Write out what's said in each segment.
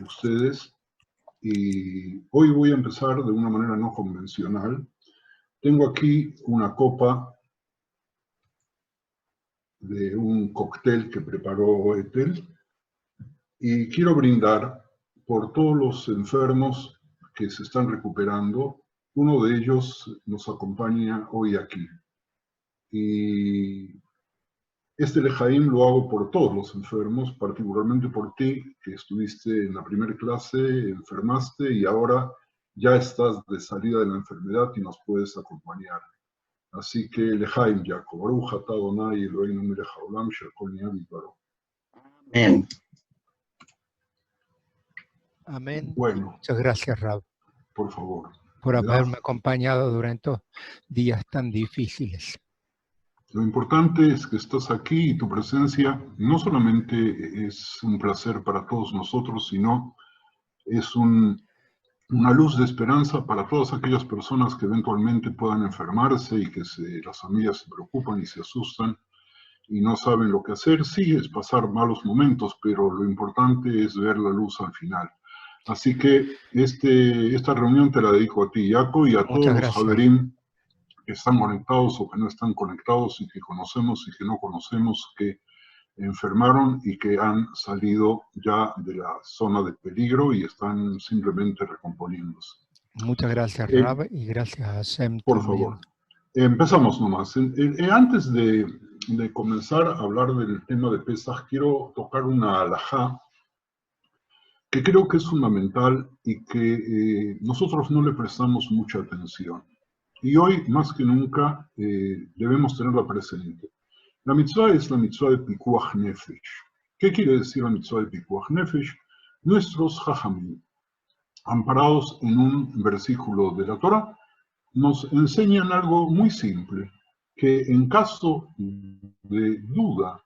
ustedes y hoy voy a empezar de una manera no convencional. Tengo aquí una copa de un cóctel que preparó Ethel y quiero brindar por todos los enfermos que se están recuperando. Uno de ellos nos acompaña hoy aquí. Y este Lejaim lo hago por todos los enfermos, particularmente por ti, que estuviste en la primera clase, enfermaste y ahora ya estás de salida de la enfermedad y nos puedes acompañar. Así que Lejaim, Jacob, Baruch atah Adonai Eloheinu melech haolam shekol nהיה bidbaro. Amén. Amén. Bueno, Muchas gracias, Rab, por favor. por ¿Me das? haberme acompañado durante estos días tan difíciles. Lo importante es que estás aquí y tu presencia no solamente es un placer para todos nosotros, sino es una luz de esperanza para todas aquellas personas que eventualmente puedan enfermarse y que las familias se preocupan y se asustan y no saben lo que hacer. Sí, es pasar malos momentos, pero lo importante es ver la luz al final. Así que esta reunión te la dedico a ti, Jaco, y a todos Muchas los gracias. Haverim que están conectados o que no están conectados y que conocemos y que no conocemos, que enfermaron y que han salido ya de la zona de peligro y están simplemente recomponiéndose. Muchas gracias, Rab, y gracias a Sem Por también. favor, empezamos nomás. Antes de comenzar a hablar del tema de Pesaj, quiero tocar una alajá que creo que es fundamental y que nosotros no le prestamos mucha atención. Y hoy, más que nunca, debemos tenerla presente. La mitzvah es la mitzvah de Pikuach Nefesh. ¿Qué quiere decir la mitzvah de Pikuach Nefesh? Nuestros Jajamim, amparados en un versículo de la Torah, nos enseñan algo muy simple, que en caso de duda,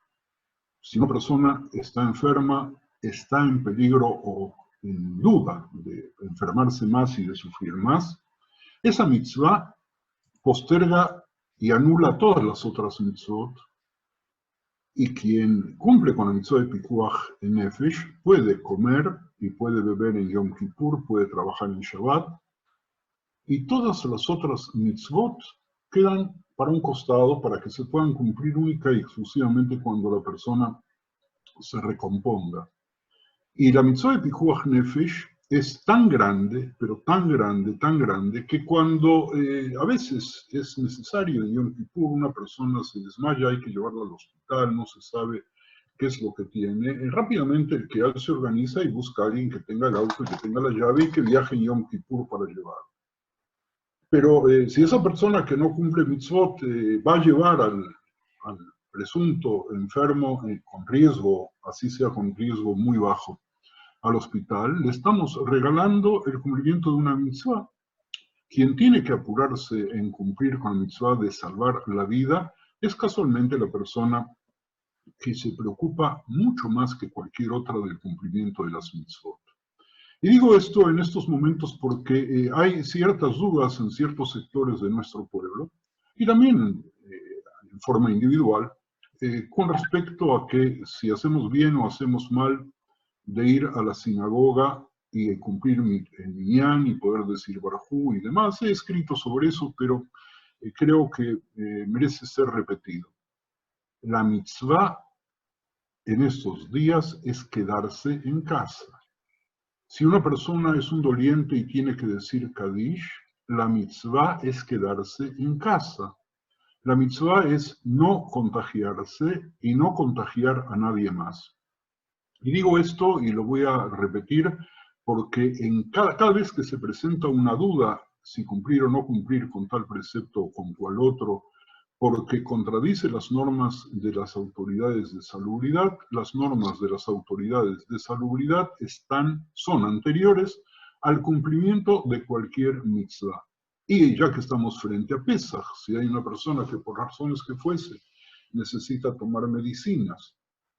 si una persona está enferma, está en peligro o en duda de enfermarse más y de sufrir más, esa mitzvah posterga y anula todas las otras mitzvot, y quien cumple con la mitzvah de Pikuach Nefesh puede comer y puede beber en Yom Kippur, puede trabajar en Shabbat, y todas las otras mitzvot quedan para un costado para que se puedan cumplir única y exclusivamente cuando la persona se recomponga. Y la mitzvah de Pikuach Nefesh es tan grande, pero tan grande, que cuando a veces es necesario en Yom Kippur, una persona se desmaya, hay que llevarla al hospital, no se sabe qué es lo que tiene, rápidamente el que se organiza y busca a alguien que tenga el auto y que tenga la llave y que viaje en Yom Kippur para llevarlo. Pero si esa persona que no cumple mitzvot va a llevar al presunto enfermo con riesgo, así sea con riesgo muy bajo, al hospital, le estamos regalando el cumplimiento de una mitzvah. Quien tiene que apurarse en cumplir con la mitzvah de salvar la vida es casualmente la persona que se preocupa mucho más que cualquier otra del cumplimiento de las mitzvot. Y digo esto en estos momentos porque hay ciertas dudas en ciertos sectores de nuestro pueblo y también en forma individual con respecto a que si hacemos bien o hacemos mal de ir a la sinagoga y cumplir el minyan y poder decir Barjú y demás. He escrito sobre eso, pero creo que merece ser repetido. La mitzvah en estos días es quedarse en casa. Si una persona es un doliente y tiene que decir Kadish, la mitzvah es quedarse en casa. La mitzvah es no contagiarse y no contagiar a nadie más. Y digo esto y lo voy a repetir porque cada vez que se presenta una duda si cumplir o no cumplir con tal precepto o con cual otro, porque contradice las normas de las autoridades de salubridad, las normas de las autoridades de salubridad son anteriores al cumplimiento de cualquier mitzvah. Y ya que estamos frente a Pesaj, si hay una persona que por razones que fuese necesita tomar medicinas,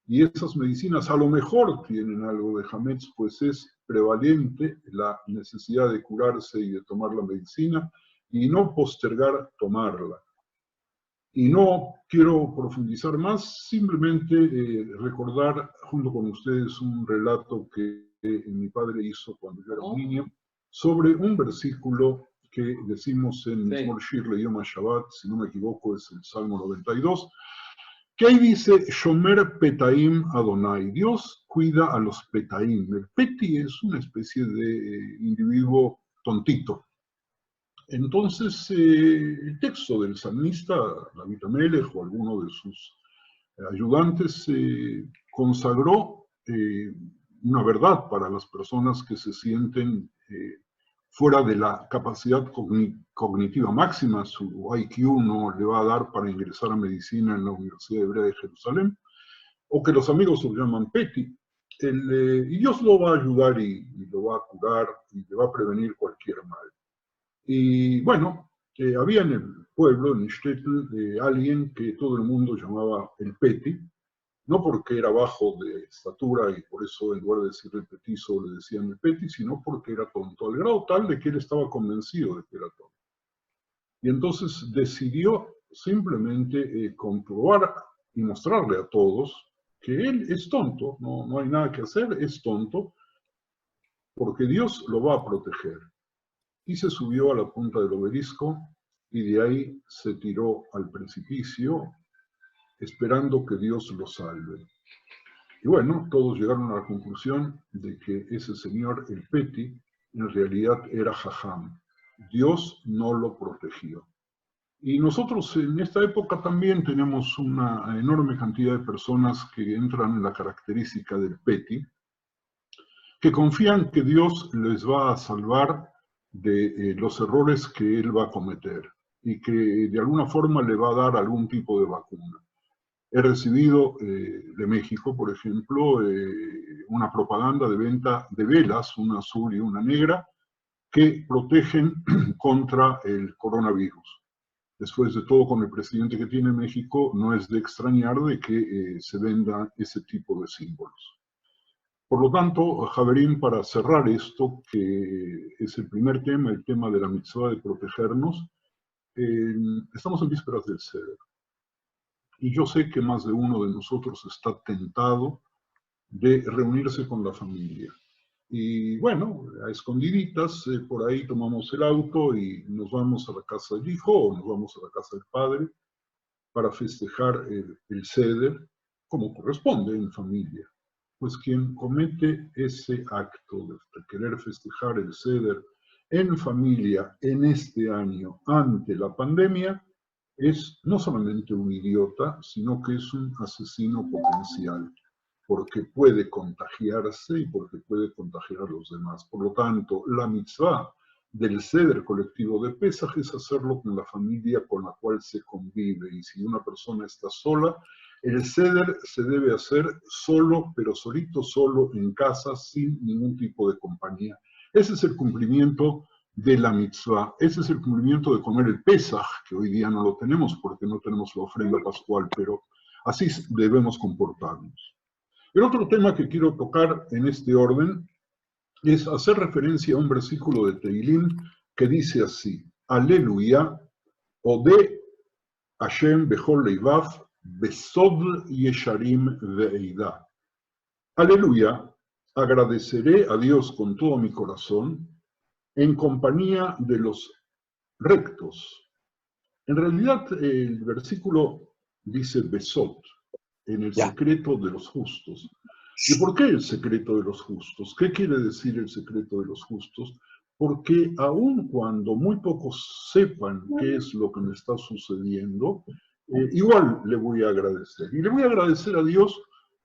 y esas medicinas a lo mejor tienen algo de Hametz, pues es prevalente la necesidad de curarse y de tomar la medicina y no postergar tomarla. Y no quiero profundizar más, simplemente recordar junto con ustedes un relato que mi padre hizo cuando yo era un niño, sobre un versículo que decimos en Mizmor Shir Yom HaShabbat, si no me equivoco es el Salmo 92, que ahí dice, Shomer Petaim Adonai, Dios cuida a los Petaim. El Peti es una especie de individuo tontito. Entonces, el texto del salmista, David Amelech o alguno de sus ayudantes, consagró una verdad para las personas que se sienten fuera de la capacidad cognitiva máxima. Su IQ no le va a dar para ingresar a medicina en la Universidad Hebrea de Jerusalén, o que los amigos lo llaman Peti. Y Dios lo va a ayudar y lo va a curar y le va a prevenir cualquier mal. Y bueno, había en el pueblo, en Ishtetl, alguien que todo el mundo llamaba el Peti, no porque era bajo de estatura y por eso en lugar de decirle el petizo le decían el Peti, sino porque era tonto, al grado tal de que él estaba convencido de que era tonto. Y entonces decidió simplemente comprobar y mostrarle a todos que él es tonto, no hay nada que hacer, es tonto, porque Dios lo va a proteger. Y se subió a la punta del obelisco y de ahí se tiró al precipicio esperando que Dios lo salve. Y bueno, todos llegaron a la conclusión de que ese señor, el Peti, en realidad era Jajam. Dios no lo protegió. Y nosotros en esta época también tenemos una enorme cantidad de personas que entran en la característica del Peti, que confían que Dios les va a salvar de los errores que él va a cometer y que de alguna forma le va a dar algún tipo de vacuna. He recibido de México, por ejemplo, una propaganda de venta de velas, una azul y una negra, que protegen contra el coronavirus. Después de todo, con el presidente que tiene México, no es de extrañar de que se venda ese tipo de símbolos. Por lo tanto, Javerín, para cerrar esto, que es el primer tema, el tema de la mitzvah de protegernos, estamos en vísperas del Seder. Y yo sé que más de uno de nosotros está tentado de reunirse con la familia. Y bueno, a escondiditas, por ahí tomamos el auto y nos vamos a la casa del hijo o nos vamos a la casa del padre para festejar el Seder como corresponde en familia. Pues quien comete ese acto de querer festejar el Seder en familia en este año ante la pandemia es no solamente un idiota, sino que es un asesino potencial, porque puede contagiarse y porque puede contagiar a los demás. Por lo tanto, la mitzvah del Seder colectivo de Pesaj es hacerlo con la familia con la cual se convive. Y si una persona está sola, el Seder se debe hacer solo, pero solito, solo, en casa, sin ningún tipo de compañía. Ese es el cumplimiento de la mitzvah. Ese es el cumplimiento de comer el Pesaj, que hoy día no lo tenemos porque no tenemos la ofrenda pascual, pero así debemos comportarnos. El otro tema que quiero tocar en este orden es hacer referencia a un versículo de Tehilim que dice así: Aleluya, Ode Hashem Bechol Leivav, Besod Yesharim Veida. Aleluya, agradeceré a Dios con todo mi corazón en compañía de los rectos. En realidad, el versículo dice Besot, en el secreto de los justos. ¿Y por qué el secreto de los justos? ¿Qué quiere decir el secreto de los justos? Porque aun cuando muy pocos sepan qué es lo que me está sucediendo, igual le voy a agradecer. Y le voy a agradecer a Dios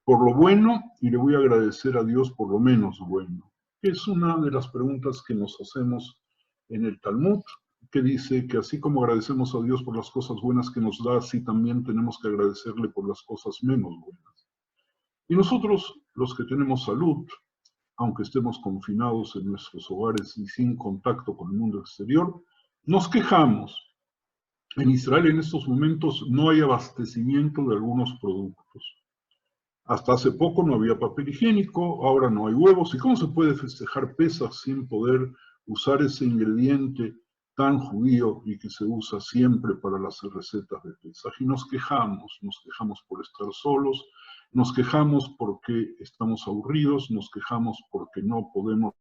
por lo bueno y le voy a agradecer a Dios por lo menos bueno. Es una de las preguntas que nos hacemos en el Talmud, que dice que así como agradecemos a Dios por las cosas buenas que nos da, así también tenemos que agradecerle por las cosas menos buenas. Y nosotros, los que tenemos salud, aunque estemos confinados en nuestros hogares y sin contacto con el mundo exterior, nos quejamos. En Israel en estos momentos no hay abastecimiento de algunos productos. Hasta hace poco no había papel higiénico, ahora no hay huevos. ¿Y cómo se puede festejar Pesaj sin poder usar ese ingrediente tan judío y que se usa siempre para las recetas de Pesaj? Y nos quejamos por estar solos, Nos quejamos porque estamos aburridos, nos quejamos porque no podemos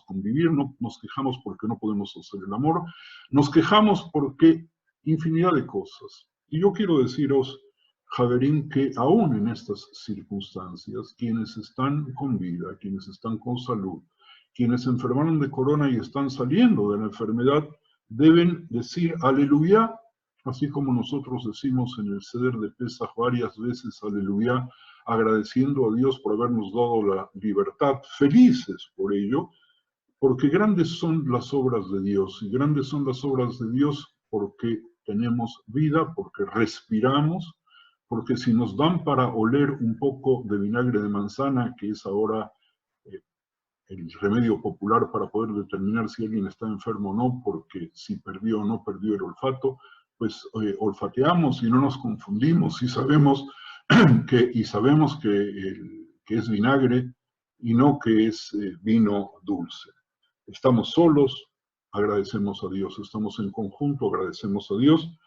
convivir, nos quejamos porque no podemos hacer el amor, nos quejamos porque infinidad de cosas. Y yo quiero deciros, Javerín, que aún en estas circunstancias, quienes están con vida, quienes están con salud, quienes se enfermaron de corona y están saliendo de la enfermedad, deben decir aleluya, así como nosotros decimos en el Seder de Pesaj varias veces aleluya, agradeciendo a Dios por habernos dado la libertad, felices por ello, porque grandes son las obras de Dios, y grandes son las obras de Dios porque tenemos vida, porque respiramos, porque si nos dan para oler un poco de vinagre de manzana, que es ahora el remedio popular para poder determinar si alguien está enfermo o no, porque si perdió o no perdió el olfato, pues olfateamos y no nos confundimos y sabemos que es vinagre y no que es vino dulce. Estamos solos, agradecemos a Dios. Estamos en conjunto, agradecemos a Dios,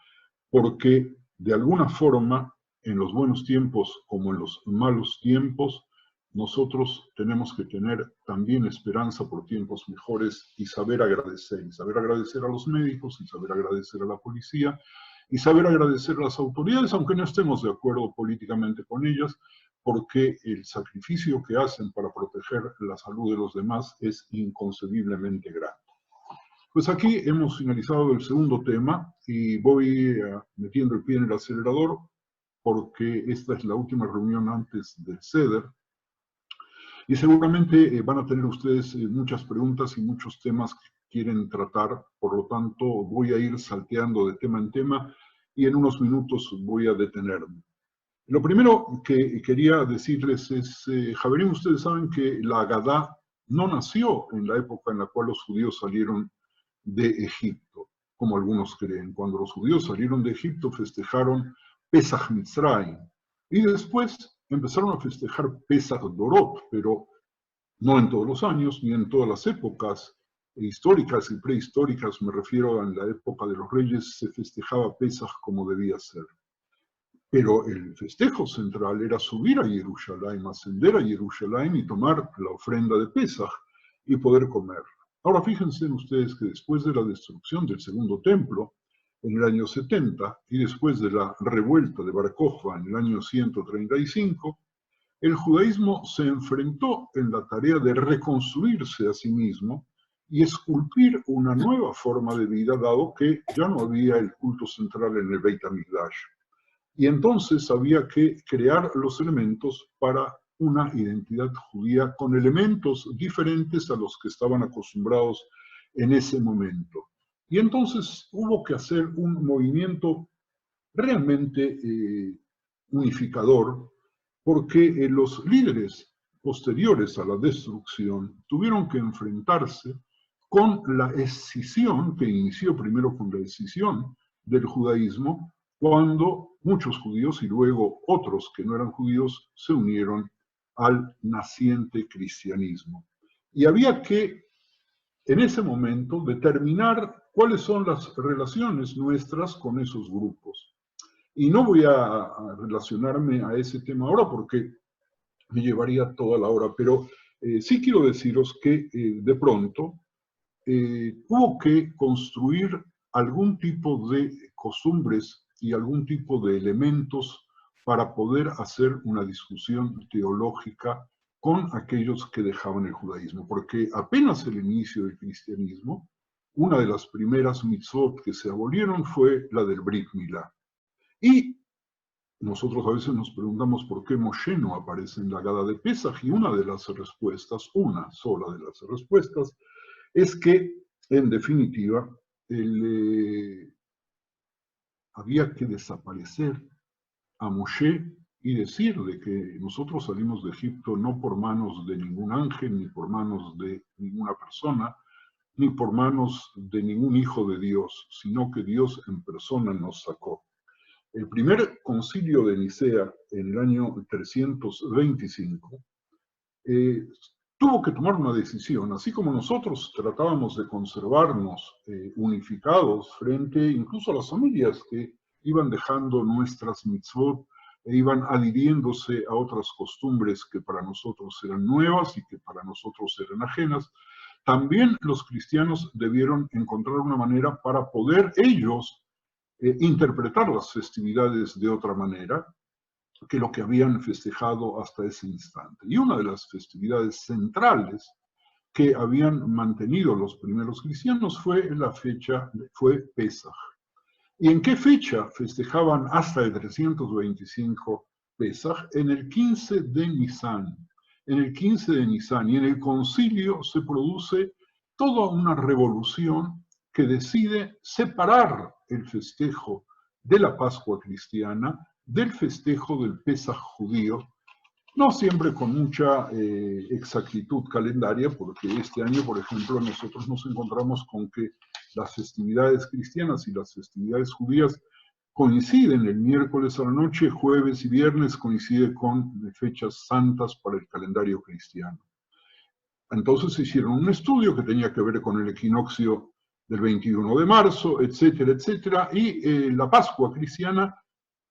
porque de alguna forma, en los buenos tiempos como en los malos tiempos, nosotros tenemos que tener también esperanza por tiempos mejores y saber agradecer a los médicos, y saber agradecer a la policía, y saber agradecer a las autoridades, aunque no estemos de acuerdo políticamente con ellas, porque el sacrificio que hacen para proteger la salud de los demás es inconcebiblemente grande. Pues aquí hemos finalizado el segundo tema y voy metiendo el pie en el acelerador porque esta es la última reunión antes del Seder. Y seguramente van a tener ustedes muchas preguntas y muchos temas que quieren tratar, por lo tanto voy a ir salteando de tema en tema y en unos minutos voy a detenerme. Lo primero que quería decirles es, Javerín, ustedes saben que la Agadá no nació en la época en la cual los judíos salieron de Egipto, como algunos creen. Cuando los judíos salieron de Egipto festejaron Pesach Mitzrayim y después empezaron a festejar Pesach Dorot, pero no en todos los años ni en todas las épocas históricas y prehistóricas, me refiero a en la época de los reyes, se festejaba Pesach como debía ser. Pero el festejo central era subir a Jerusalén, ascender a Jerusalén y tomar la ofrenda de Pesaj y poder comer. Ahora fíjense ustedes que después de la destrucción del segundo templo, en el año 70, y después de la revuelta de Bar Kokhba en el año 135, el judaísmo se enfrentó en la tarea de reconstruirse a sí mismo y esculpir una nueva forma de vida, dado que ya no había el culto central en el Beit HaMikdash. Y entonces había que crear los elementos para una identidad judía con elementos diferentes a los que estaban acostumbrados en ese momento. Y entonces hubo que hacer un movimiento realmente unificador, porque los líderes posteriores a la destrucción tuvieron que enfrentarse con la escisión, que inició primero con la escisión del judaísmo, cuando muchos judíos y luego otros que no eran judíos se unieron al naciente cristianismo. Y había que, en ese momento, determinar cuáles son las relaciones nuestras con esos grupos. Y no voy a relacionarme a ese tema ahora porque me llevaría toda la hora, pero sí quiero deciros que de pronto hubo que construir algún tipo de costumbres y algún tipo de elementos para poder hacer una discusión teológica con aquellos que dejaban el judaísmo, porque apenas el inicio del cristianismo, una de las primeras mitzvot que se abolieron fue la del Brit Milá. Y nosotros a veces nos preguntamos por qué Moshe no aparece en la Agada de Pesaj, y una de las respuestas, una sola de las respuestas, es que, en definitiva, había que desaparecer a Moshe y decirle que nosotros salimos de Egipto no por manos de ningún ángel, ni por manos de ninguna persona, ni por manos de ningún hijo de Dios, sino que Dios en persona nos sacó. El primer concilio de Nicea, en el año 325, tuvo que tomar una decisión, así como nosotros tratábamos de conservarnos unificados frente incluso a las familias que iban dejando nuestras mitzvot e iban adhiriéndose a otras costumbres que para nosotros eran nuevas y que para nosotros eran ajenas, también los cristianos debieron encontrar una manera para poder ellos interpretar las festividades de otra manera que lo que habían festejado hasta ese instante. Y una de las festividades centrales que habían mantenido los primeros cristianos fue Pesaj. ¿Y en qué fecha festejaban hasta el 325 Pesaj? En el 15 de Nisan. En el 15 de Nisan. Y en el concilio se produce toda una revolución que decide separar el festejo de la Pascua cristiana del festejo del Pesaj judío, no siempre con mucha exactitud calendaria, porque este año, por ejemplo, nosotros nos encontramos con que las festividades cristianas y las festividades judías coinciden el miércoles a la noche, jueves y viernes coincide con fechas santas para el calendario cristiano. Entonces hicieron un estudio que tenía que ver con el equinoccio del 21 de marzo, etcétera, etcétera, y la Pascua cristiana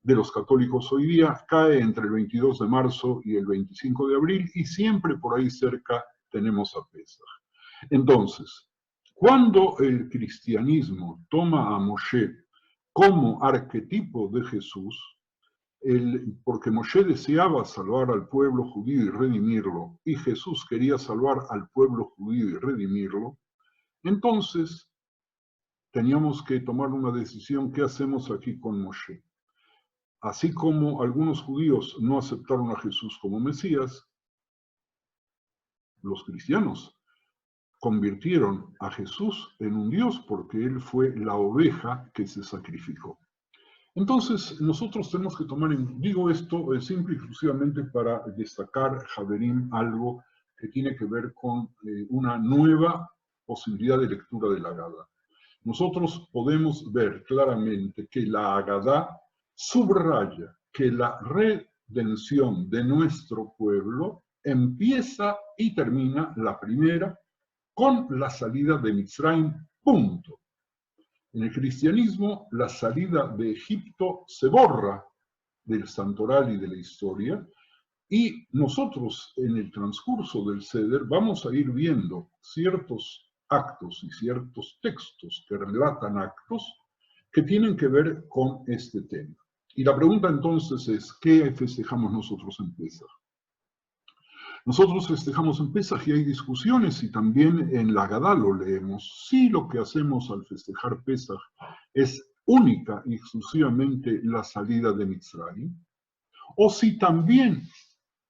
de los católicos hoy día cae entre el 22 de marzo y el 25 de abril, y siempre por ahí cerca tenemos a Pesaj. Entonces, cuando el cristianismo toma a Moshe como arquetipo de Jesús, porque Moshe deseaba salvar al pueblo judío y redimirlo, y Jesús quería salvar al pueblo judío y redimirlo, entonces teníamos que tomar una decisión: ¿qué hacemos aquí con Moshe? Así como algunos judíos no aceptaron a Jesús como Mesías, los cristianos convirtieron a Jesús en un Dios porque Él fue la oveja que se sacrificó. Entonces, nosotros tenemos que tomar, digo esto simple y exclusivamente para destacar, Javerim, algo que tiene que ver con una nueva posibilidad de lectura de la Agadá. Nosotros podemos ver claramente que la Agadá subraya que la redención de nuestro pueblo empieza y termina, la primera, con la salida de Mitzrayim, punto. En el cristianismo, la salida de Egipto se borra del santoral y de la historia, y nosotros en el transcurso del Seder vamos a ir viendo ciertos actos y ciertos textos que relatan actos que tienen que ver con este tema. Y la pregunta entonces es, ¿qué festejamos nosotros en Pesaj? Nosotros festejamos en Pesaj y hay discusiones, y también en la Agadá lo leemos. Si lo que hacemos al festejar Pesaj es única y exclusivamente la salida de Mitzrayim, o si también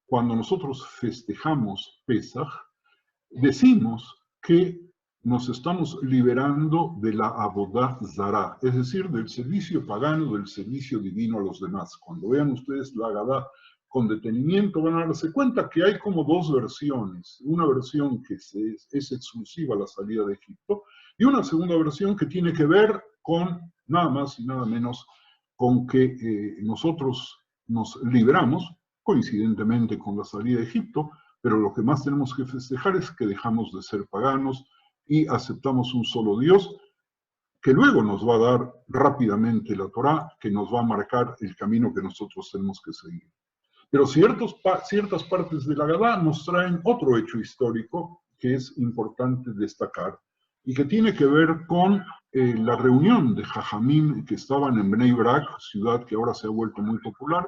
cuando nosotros festejamos Pesaj decimos que nos estamos liberando de la Abodá Zará, es decir, del servicio pagano, del servicio divino a los demás. Cuando vean ustedes la Agadá con detenimiento van a darse cuenta que hay como dos versiones. Una versión que es exclusiva a la salida de Egipto, y una segunda versión que tiene que ver con nada más y nada menos con que nosotros nos liberamos, coincidentemente con la salida de Egipto, pero lo que más tenemos que festejar es que dejamos de ser paganos y aceptamos un solo Dios, que luego nos va a dar rápidamente la Torá, que nos va a marcar el camino que nosotros tenemos que seguir. Pero ciertas partes de la Agadá nos traen otro hecho histórico que es importante destacar y que tiene que ver con la reunión de Jajamim que estaban en Bnei Brak, ciudad que ahora se ha vuelto muy popular,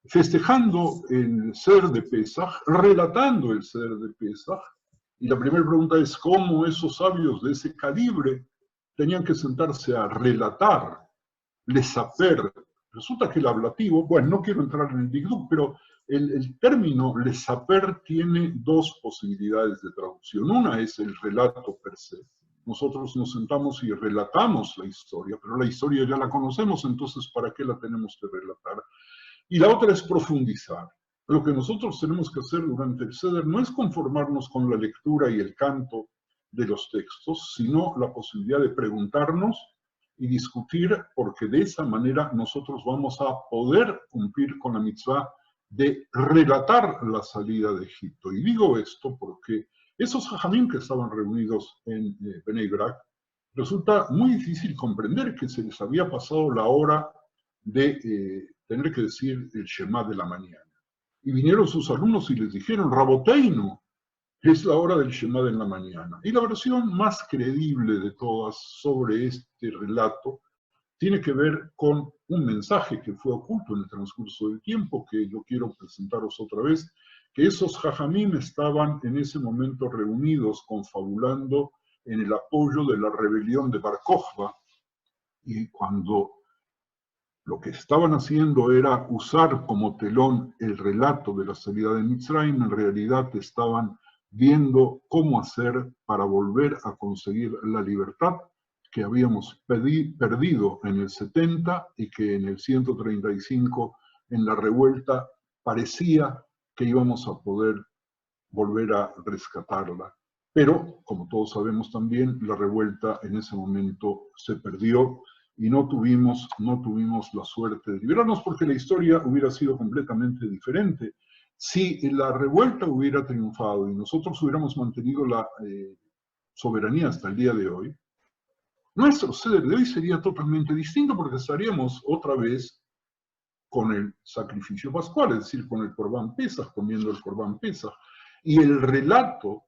festejando el Seder de Pesaj, relatando el Seder de Pesaj. Y la primera pregunta es cómo esos sabios de ese calibre tenían que sentarse a relatar, lesaper. Resulta que el ablativo, bueno, no quiero entrar en el dikduk, pero el término lesaper tiene dos posibilidades de traducción. Una es el relato per se. Nosotros nos sentamos y relatamos la historia, pero la historia ya la conocemos, entonces ¿para qué la tenemos que relatar? Y la otra es profundizar. Lo que nosotros tenemos que hacer durante el Seder no es conformarnos con la lectura y el canto de los textos, sino la posibilidad de preguntarnos y discutir, porque de esa manera nosotros vamos a poder cumplir con la mitzvah de relatar la salida de Egipto. Y digo esto porque esos jajamim que estaban reunidos en Bnei Brak, resulta muy difícil comprender que se les había pasado la hora de tener que decir el Shema de la mañana. Y vinieron sus alumnos y les dijeron, Raboteinu, es la hora del Shema de la mañana. Y la versión más creíble de todas sobre este relato tiene que ver con un mensaje que fue oculto en el transcurso del tiempo, que yo quiero presentaros otra vez, que esos jajamim estaban en ese momento reunidos confabulando en el apoyo de la rebelión de Bar Kokhba, y cuando lo que estaban haciendo era usar como telón el relato de la salida de Mitzrayim, en realidad estaban viendo cómo hacer para volver a conseguir la libertad que habíamos perdido en el 70 y que en el 135, en la revuelta, parecía que íbamos a poder volver a rescatarla. Pero, como todos sabemos también, la revuelta en ese momento se perdió y no tuvimos la suerte de liberarnos, porque la historia hubiera sido completamente diferente. Si la revuelta hubiera triunfado y nosotros hubiéramos mantenido la soberanía hasta el día de hoy, nuestro ser de hoy sería totalmente distinto, porque estaríamos otra vez con el sacrificio pascual, es decir, con el Corbán Pesaj, comiendo el Corbán Pesaj, y el relato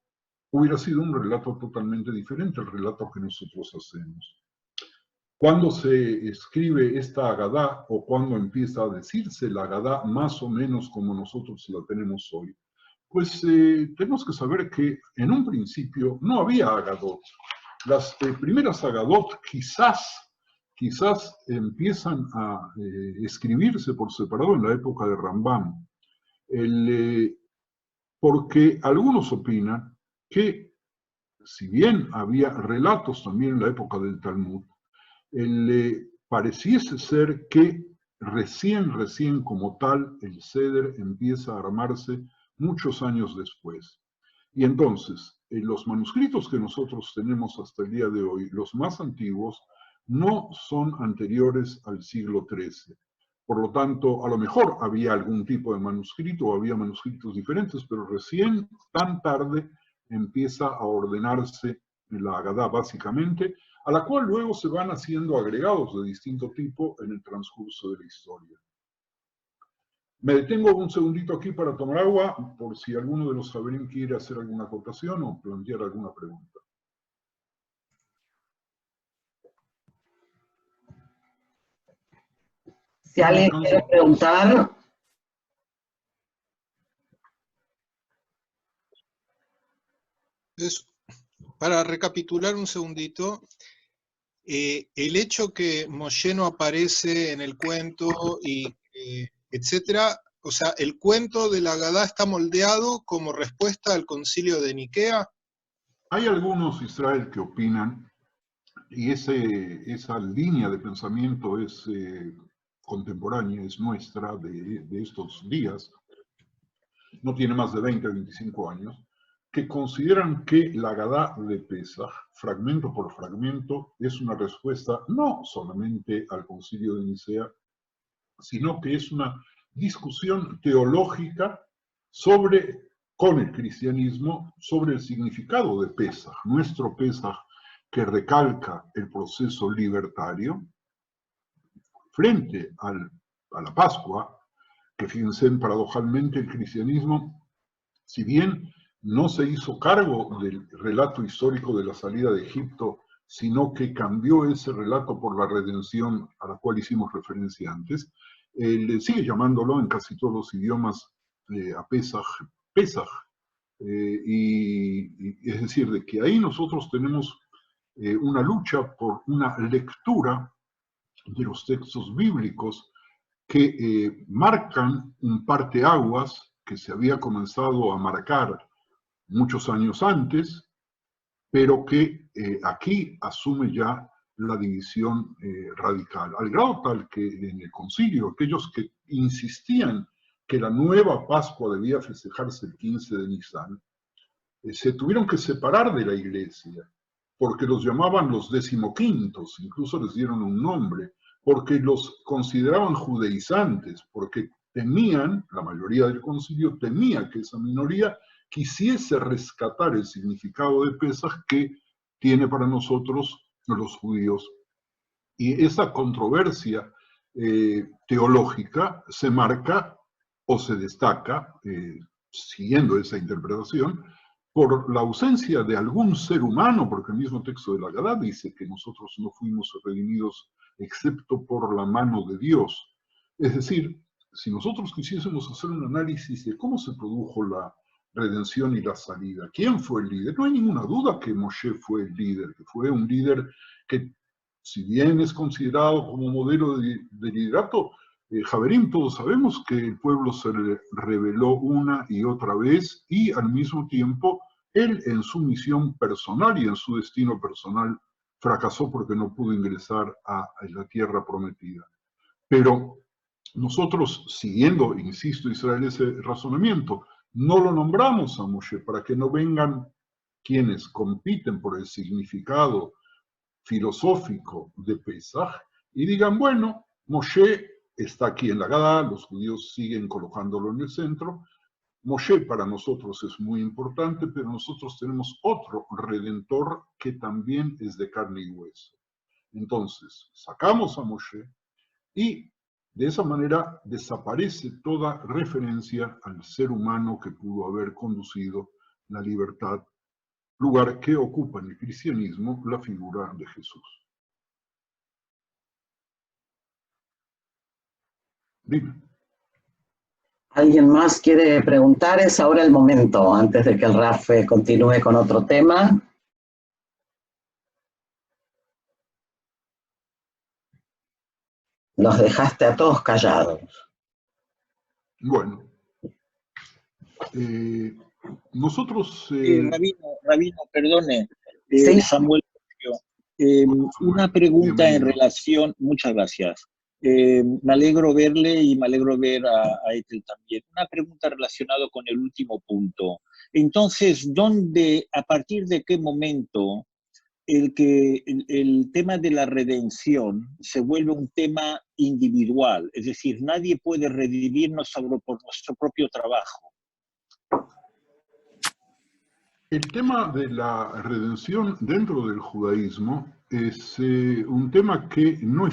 hubiera sido un relato totalmente diferente al relato que nosotros hacemos. Cuando se escribe esta Agadá, o cuando empieza a decirse la Agadá más o menos como nosotros la tenemos hoy, pues tenemos que saber que en un principio no había Agadot. Las primeras Agadot quizás empiezan a escribirse por separado en la época de Rambam, porque algunos opinan que, si bien había relatos también en la época del Talmud, pareciese ser que recién como tal, el Seder empieza a armarse muchos años después. Y entonces, los manuscritos que nosotros tenemos hasta el día de hoy, los más antiguos, no son anteriores al siglo XIII. Por lo tanto, a lo mejor había algún tipo de manuscrito o había manuscritos diferentes, pero recién, tan tarde, empieza a ordenarse la Agadá básicamente, a la cual luego se van haciendo agregados de distinto tipo en el transcurso de la historia. Me detengo un segundito aquí para tomar agua, por si alguno de los Javerín quiere hacer alguna acotación o plantear alguna pregunta. Si alguien quiere preguntar. Para recapitular un segundito, el hecho que Moshe no aparece en el cuento, y etcétera, o sea, el cuento de la Agadá está moldeado como respuesta al concilio de Nicea. Hay algunos, Israel, que opinan, y esa línea de pensamiento es contemporánea, es nuestra de estos días, no tiene más de 20 o 25 años, que consideran que la Agadá de Pesaj, fragmento por fragmento, es una respuesta no solamente al concilio de Nicea, sino que es una discusión teológica con el cristianismo, sobre el significado de Pesaj, nuestro Pesaj, que recalca el proceso libertario, frente a la Pascua, que fíjense, paradojalmente el cristianismo, si bien no se hizo cargo del relato histórico de la salida de Egipto, sino que cambió ese relato por la redención a la cual hicimos referencia antes, le sigue llamándolo en casi todos los idiomas a Pesaj, y es decir, de que ahí nosotros tenemos una lucha por una lectura de los textos bíblicos que marcan un parteaguas que se había comenzado a marcar muchos años antes, pero que aquí asume ya la división radical, al grado tal que en el concilio, aquellos que insistían que la nueva Pascua debía festejarse el 15 de Nisan, se tuvieron que separar de la iglesia, porque los llamaban los decimoquintos, incluso les dieron un nombre, porque los consideraban judaizantes, porque temían, la mayoría del concilio temía que esa minoría quisiese rescatar el significado de Pesaj que tiene para nosotros los judíos. Y esa controversia teológica se marca o se destaca, siguiendo esa interpretación, por la ausencia de algún ser humano, porque el mismo texto de la Agadá dice que nosotros no fuimos redimidos excepto por la mano de Dios. Es decir, si nosotros quisiésemos hacer un análisis de cómo se produjo la redención y la salida, ¿quién fue el líder? No hay ninguna duda que Moshe fue el líder, que fue un líder que, si bien es considerado como modelo de liderato, Javerim, todos sabemos que el pueblo se rebeló una y otra vez y al mismo tiempo él en su misión personal y en su destino personal fracasó porque no pudo ingresar a la tierra prometida. Pero nosotros, siguiendo, insisto, Israel, ese razonamiento, no lo nombramos a Moshe para que no vengan quienes compiten por el significado filosófico de Pesaj y digan, bueno, Moshe está aquí en la Agadá, los judíos siguen colocándolo en el centro. Moshe para nosotros es muy importante, pero nosotros tenemos otro redentor que también es de carne y hueso. Entonces, sacamos a Moshe y de esa manera desaparece toda referencia al ser humano que pudo haber conducido la libertad, lugar que ocupa en el cristianismo la figura de Jesús. Dime. ¿Alguien más quiere preguntar? Es ahora el momento, antes de que el Raf continúe con otro tema. Los dejaste a todos callados. Bueno, nosotros... Rabino, perdone, Sí. Samuel, una pregunta bienvenido. En relación, muchas gracias. Me alegro verle y me alegro ver a Ethel también. Una pregunta relacionada con el último punto. Entonces, ¿a partir de qué momento el tema de la redención se vuelve un tema individual? Es decir, nadie puede redimirnos por nuestro propio trabajo. El tema de la redención dentro del judaísmo es un tema que no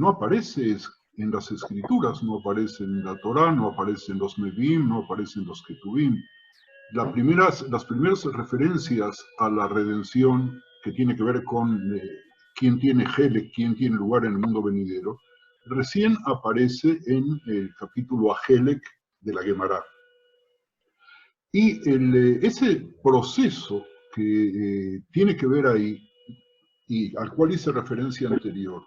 aparece en las escrituras, no aparece en la Torá, no aparece en los Nevi'im, no aparece en los Ketuvim. Las primeras referencias a la redención, que tiene que ver con quién tiene Helek, quién tiene lugar en el mundo venidero, recién aparece en el capítulo a Helek de la Gemara. Y ese proceso que tiene que ver ahí, y al cual hice referencia anterior,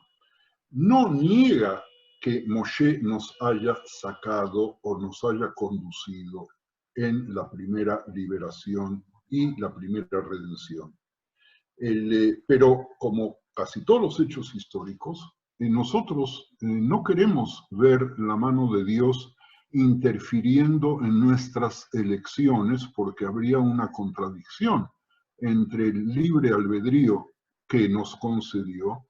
no niega que Moshe nos haya sacado o nos haya conducido en la primera liberación y la primera redención. Pero como casi todos los hechos históricos, nosotros no queremos ver la mano de Dios interfiriendo en nuestras elecciones porque habría una contradicción entre el libre albedrío que nos concedió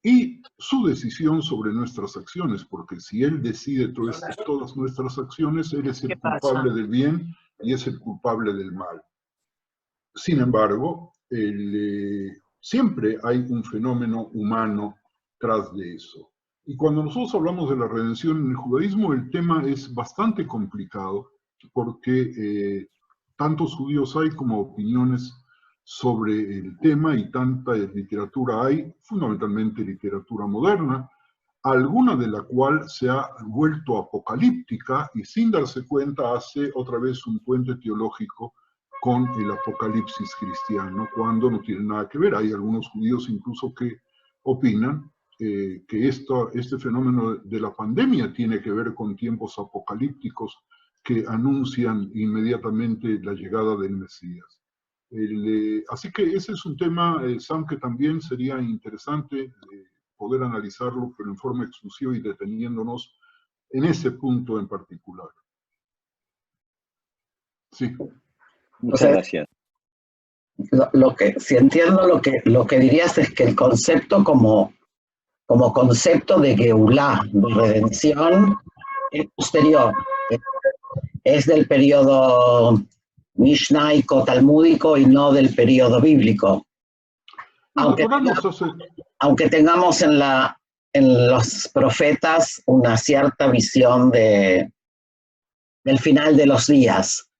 y su decisión sobre nuestras acciones, porque si Él decide todas nuestras acciones, Él es el culpable del bien y es el culpable del mal. Sin embargo, siempre hay un fenómeno humano tras de eso. Y cuando nosotros hablamos de la redención en el judaísmo, el tema es bastante complicado, porque tantos judíos hay como opiniones sobre el tema y tanta literatura hay, fundamentalmente literatura moderna, alguna de la cual se ha vuelto apocalíptica y sin darse cuenta hace otra vez un puente teológico con el apocalipsis cristiano, cuando no tiene nada que ver. Hay algunos judíos incluso que opinan que este fenómeno de la pandemia tiene que ver con tiempos apocalípticos que anuncian inmediatamente la llegada del Mesías. Así que ese es un tema, Sam, que también sería interesante poder analizarlo, pero en forma exclusiva y deteniéndonos en ese punto en particular. Sí. Muchas gracias. Si entiendo lo que dirías es que el concepto como concepto de Geulá, de redención, es posterior. Es del periodo mishnaico, talmúdico y no del periodo bíblico. Aunque tengamos en la en los profetas una cierta visión del final de los días.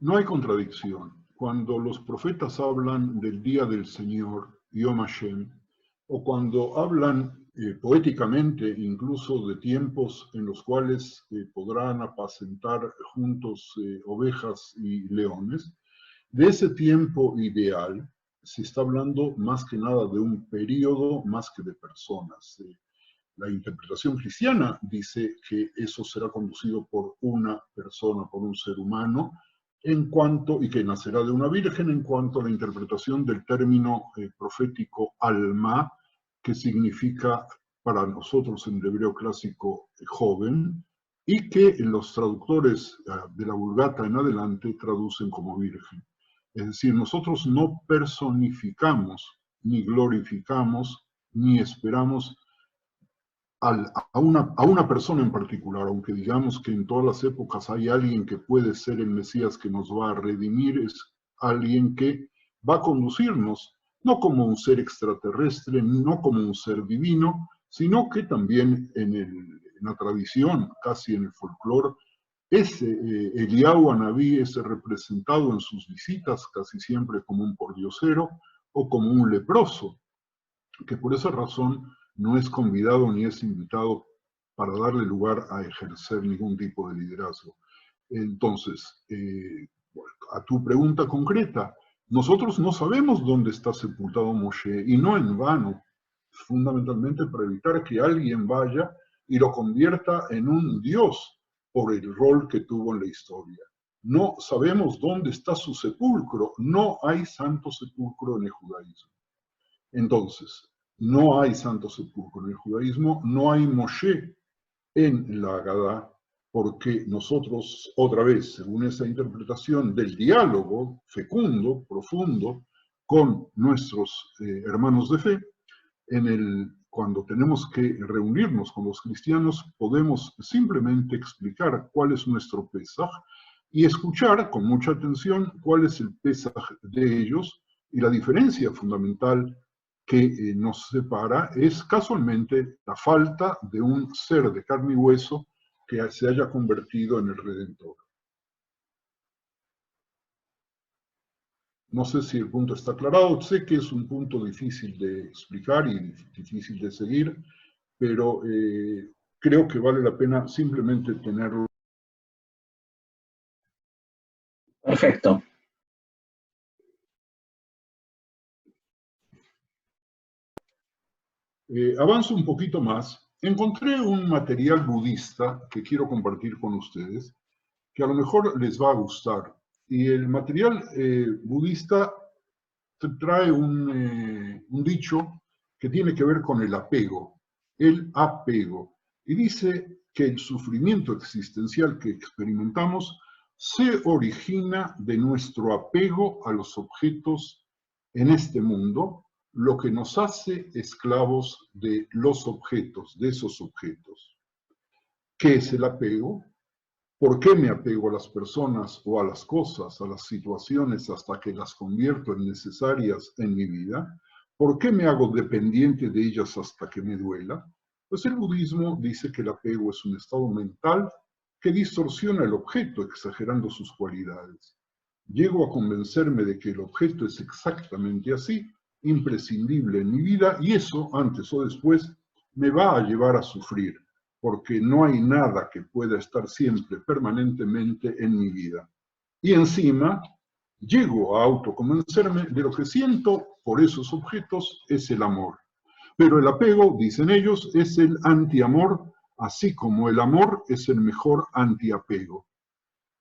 No hay contradicción. Cuando los profetas hablan del día del Señor, Yom Hashem, o cuando hablan poéticamente incluso de tiempos en los cuales podrán apacentar juntos ovejas y leones, de ese tiempo ideal se está hablando más que nada de un periodo más que de personas. La interpretación cristiana dice que eso será conducido por una persona, por un ser humano, en cuanto, y que nacerá de una virgen, en cuanto a la interpretación del término profético alma, que significa para nosotros en el hebreo clásico joven, y que los traductores de la Vulgata en adelante traducen como virgen. Es decir, nosotros no personificamos, ni glorificamos, ni esperamos a una persona en particular, aunque digamos que en todas las épocas hay alguien que puede ser el Mesías que nos va a redimir, es alguien que va a conducirnos, no como un ser extraterrestre, no como un ser divino, sino que también en la tradición, casi en el folclore, Eliyahu Anabí es representado en sus visitas casi siempre como un pordiosero o como un leproso, que por esa razón no es convidado ni es invitado para darle lugar a ejercer ningún tipo de liderazgo. Entonces, a tu pregunta concreta, nosotros no sabemos dónde está sepultado Moshe, y no en vano, fundamentalmente para evitar que alguien vaya y lo convierta en un dios por el rol que tuvo en la historia. No sabemos dónde está su sepulcro, no hay santo sepulcro en el judaísmo. Entonces, no hay santo sepulcro en el judaísmo, no hay Moshe en la Agadá, porque nosotros, otra vez, según esa interpretación del diálogo fecundo, profundo, con nuestros hermanos de fe, cuando tenemos que reunirnos con los cristianos, podemos simplemente explicar cuál es nuestro Pesaj y escuchar con mucha atención cuál es el Pesaj de ellos, y la diferencia fundamental que nos separa es casualmente la falta de un ser de carne y hueso que se haya convertido en el Redentor. No sé si el punto está aclarado, sé que es un punto difícil de explicar y difícil de seguir, pero creo que vale la pena simplemente tenerlo. Perfecto. Avanzo un poquito más. Encontré un material budista que quiero compartir con ustedes, que a lo mejor les va a gustar. Y el material budista trae un dicho que tiene que ver con el apego. Y dice que el sufrimiento existencial que experimentamos se origina de nuestro apego a los objetos en este mundo, lo que nos hace esclavos de los objetos, de esos objetos. ¿Qué es el apego? ¿Por qué me apego a las personas o a las cosas, a las situaciones hasta que las convierto en necesarias en mi vida? ¿Por qué me hago dependiente de ellas hasta que me duela? Pues el budismo dice que el apego es un estado mental que distorsiona el objeto exagerando sus cualidades. Llego a convencerme de que el objeto es exactamente así, imprescindible en mi vida, y eso, antes o después, me va a llevar a sufrir, porque no hay nada que pueda estar siempre, permanentemente en mi vida. Y encima, llego a autoconvencerme de lo que siento por esos objetos es el amor. Pero el apego, dicen ellos, es el antiamor, así como el amor es el mejor antiapego.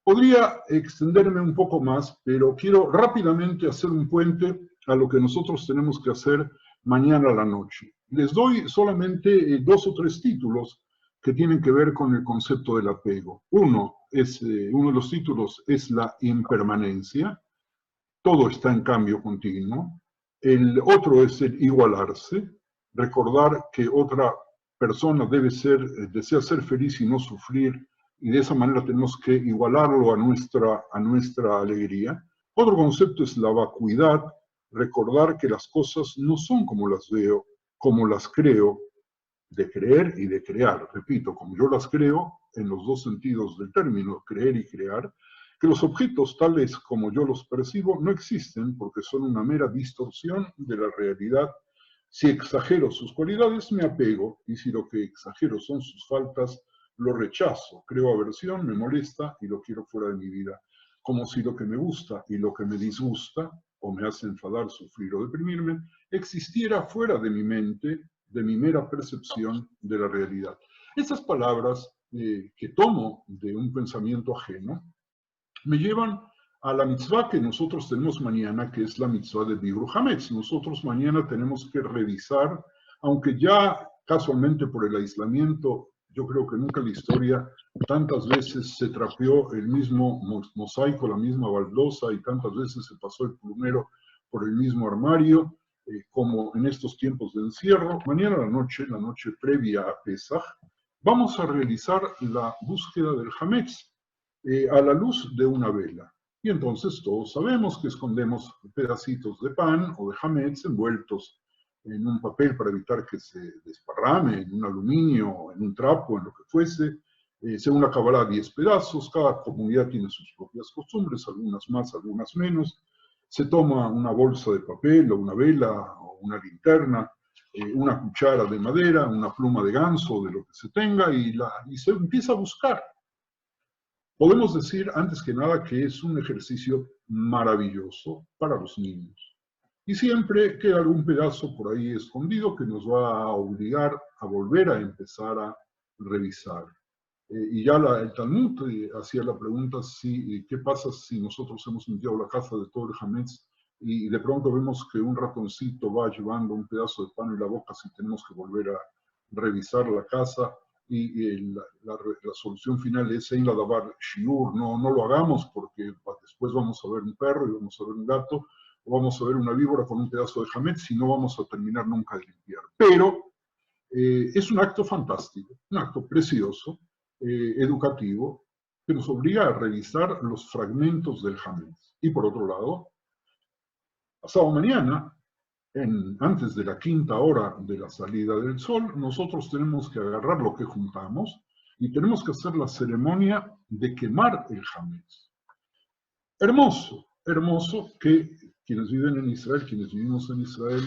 Podría extenderme un poco más, pero quiero rápidamente hacer un puente a lo que nosotros tenemos que hacer mañana a la noche. Les doy solamente 2 o 3 títulos que tienen que ver con el concepto del apego. Uno de los títulos es la impermanencia, todo está en cambio continuo. El otro es el igualarse, recordar que otra persona desea ser feliz y no sufrir, y de esa manera tenemos que igualarlo a nuestra alegría. Otro concepto es la vacuidad, recordar que las cosas no son como las veo, como las creo, de creer y de crear, repito, como yo las creo, en los dos sentidos del término, creer y crear, que los objetos tales como yo los percibo no existen porque son una mera distorsión de la realidad. Si exagero sus cualidades, me apego, y si lo que exagero son sus faltas, lo rechazo, creo aversión, me molesta y lo quiero fuera de mi vida. Como si lo que me gusta y lo que me disgusta, o me hace enfadar, sufrir o deprimirme, existiera fuera de mi mente, de mi mera percepción de la realidad. Estas palabras que tomo de un pensamiento ajeno me llevan a la mitzvah que nosotros tenemos mañana, que es la mitzvah de Bibur Hametz. Nosotros mañana tenemos que revisar, aunque ya casualmente por el aislamiento, yo creo que nunca en la historia tantas veces se trapeó el mismo mosaico, la misma baldosa, y tantas veces se pasó el plumero por el mismo armario, como en estos tiempos de encierro. Mañana la noche previa a Pesaj, vamos a realizar la búsqueda del Hametz a la luz de una vela. Y entonces todos sabemos que escondemos pedacitos de pan o de hametz envueltos en un papel para evitar que se desparrame, en un aluminio, en un trapo, en lo que fuese. Según la Kabbalah, 10 pedazos. Cada comunidad tiene sus propias costumbres, algunas más, algunas menos. Se toma una bolsa de papel o una vela o una linterna, una cuchara de madera, una pluma de ganso, de lo que se tenga, y se empieza a buscar. Podemos decir, antes que nada, que es un ejercicio maravilloso para los niños. Y siempre queda algún pedazo por ahí escondido que nos va a obligar a volver a empezar a revisar. Y ya el Talmud hacía la pregunta, ¿qué pasa si nosotros hemos limpiado la casa de todo el hametz y de pronto vemos que un ratoncito va llevando un pedazo de pan en la boca, si tenemos que volver a revisar la casa? Y la solución final es en la davar shiur, no lo hagamos porque después vamos a ver un perro y vamos a ver un gato, o vamos a ver una víbora con un pedazo de hametz y no vamos a terminar nunca de limpiar. Pero es un acto fantástico, un acto precioso, educativo, que nos obliga a revisar los fragmentos del hametz. Y por otro lado, pasado mañana, antes de la 5ª hora de la salida del sol, nosotros tenemos que agarrar lo que juntamos y tenemos que hacer la ceremonia de quemar el hametz. Hermoso, hermoso que quienes viven en Israel, quienes vivimos en Israel,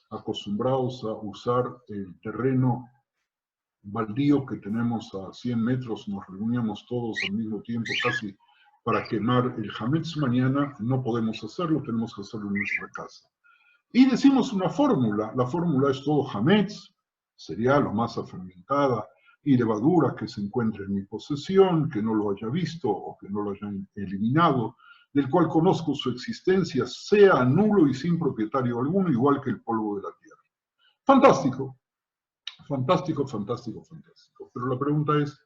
acostumbrados a usar el terreno baldío que tenemos a 100 metros, nos reuníamos todos al mismo tiempo casi para quemar el hametz. Mañana no podemos hacerlo, tenemos que hacerlo en nuestra casa. Y decimos una fórmula, la fórmula es todo hametz, cereal o masa fermentada, y levadura que se encuentre en mi posesión, que no lo haya visto o que no lo haya eliminado, del cual conozco su existencia, sea nulo y sin propietario alguno, igual que el polvo de la tierra. Fantástico, fantástico, fantástico, fantástico. Pero la pregunta es,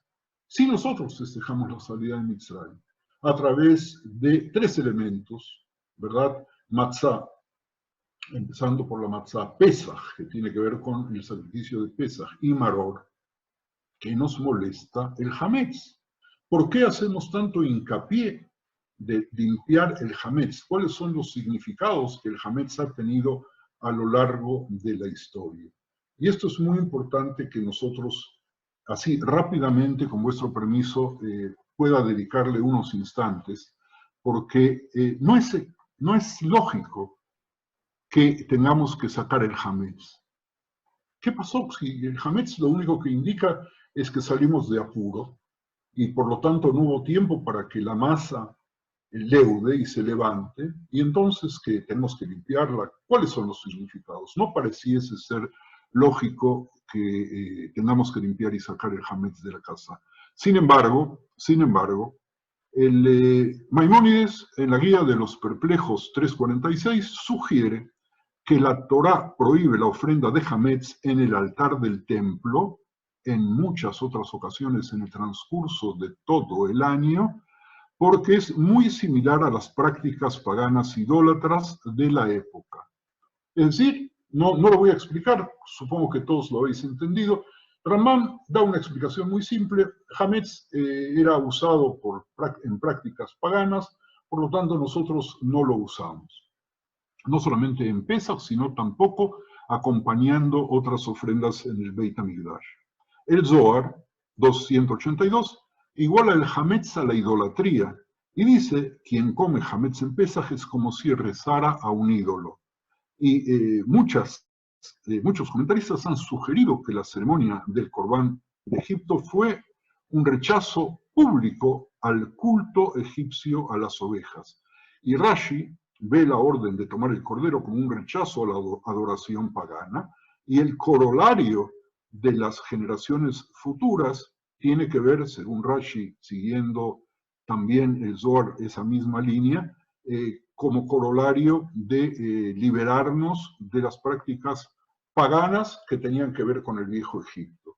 si nosotros festejamos la salida de Mitzrayim a través de 3 elementos, ¿verdad? Matzah, empezando por la matzah Pesaj, que tiene que ver con el sacrificio de Pesaj, y Maror, que nos molesta el hametz. ¿Por qué hacemos tanto hincapié de limpiar el hametz? ¿Cuáles son los significados que el hametz ha tenido a lo largo de la historia? Y esto es muy importante que nosotros, así rápidamente, con vuestro permiso, pueda dedicarle unos instantes, porque no es lógico que tengamos que sacar el hametz. ¿Qué pasó? Si el hametz lo único que indica es que salimos de apuro y por lo tanto no hubo tiempo para que la masa leude y se levante, y entonces que tenemos que limpiarla. ¿Cuáles son los significados? No pareciese ser lógico que tengamos que limpiar y sacar el hametz de la casa. Sin embargo, el Maimónides, en la Guía de los Perplejos 346, sugiere que la Torá prohíbe la ofrenda de hametz en el altar del templo, en muchas otras ocasiones en el transcurso de todo el año, porque es muy similar a las prácticas paganas idólatras de la época. Es decir, no lo voy a explicar, supongo que todos lo habéis entendido. Rambam da una explicación muy simple. Hametz era usado en prácticas paganas, por lo tanto nosotros no lo usamos. No solamente en Pesach, sino tampoco acompañando otras ofrendas en el Beit HaMikdash. El Zohar, 282, iguala el Hametz a la idolatría, y dice, quien come Hametz en Pesaj es como si rezara a un ídolo. Y muchos comentaristas han sugerido que la ceremonia del Corbán de Egipto fue un rechazo público al culto egipcio a las ovejas. Y Rashi ve la orden de tomar el cordero como un rechazo a la adoración pagana, y el corolario de las generaciones futuras tiene que ver, según Rashi, siguiendo también el Zohar esa misma línea, como corolario de liberarnos de las prácticas paganas que tenían que ver con el viejo Egipto.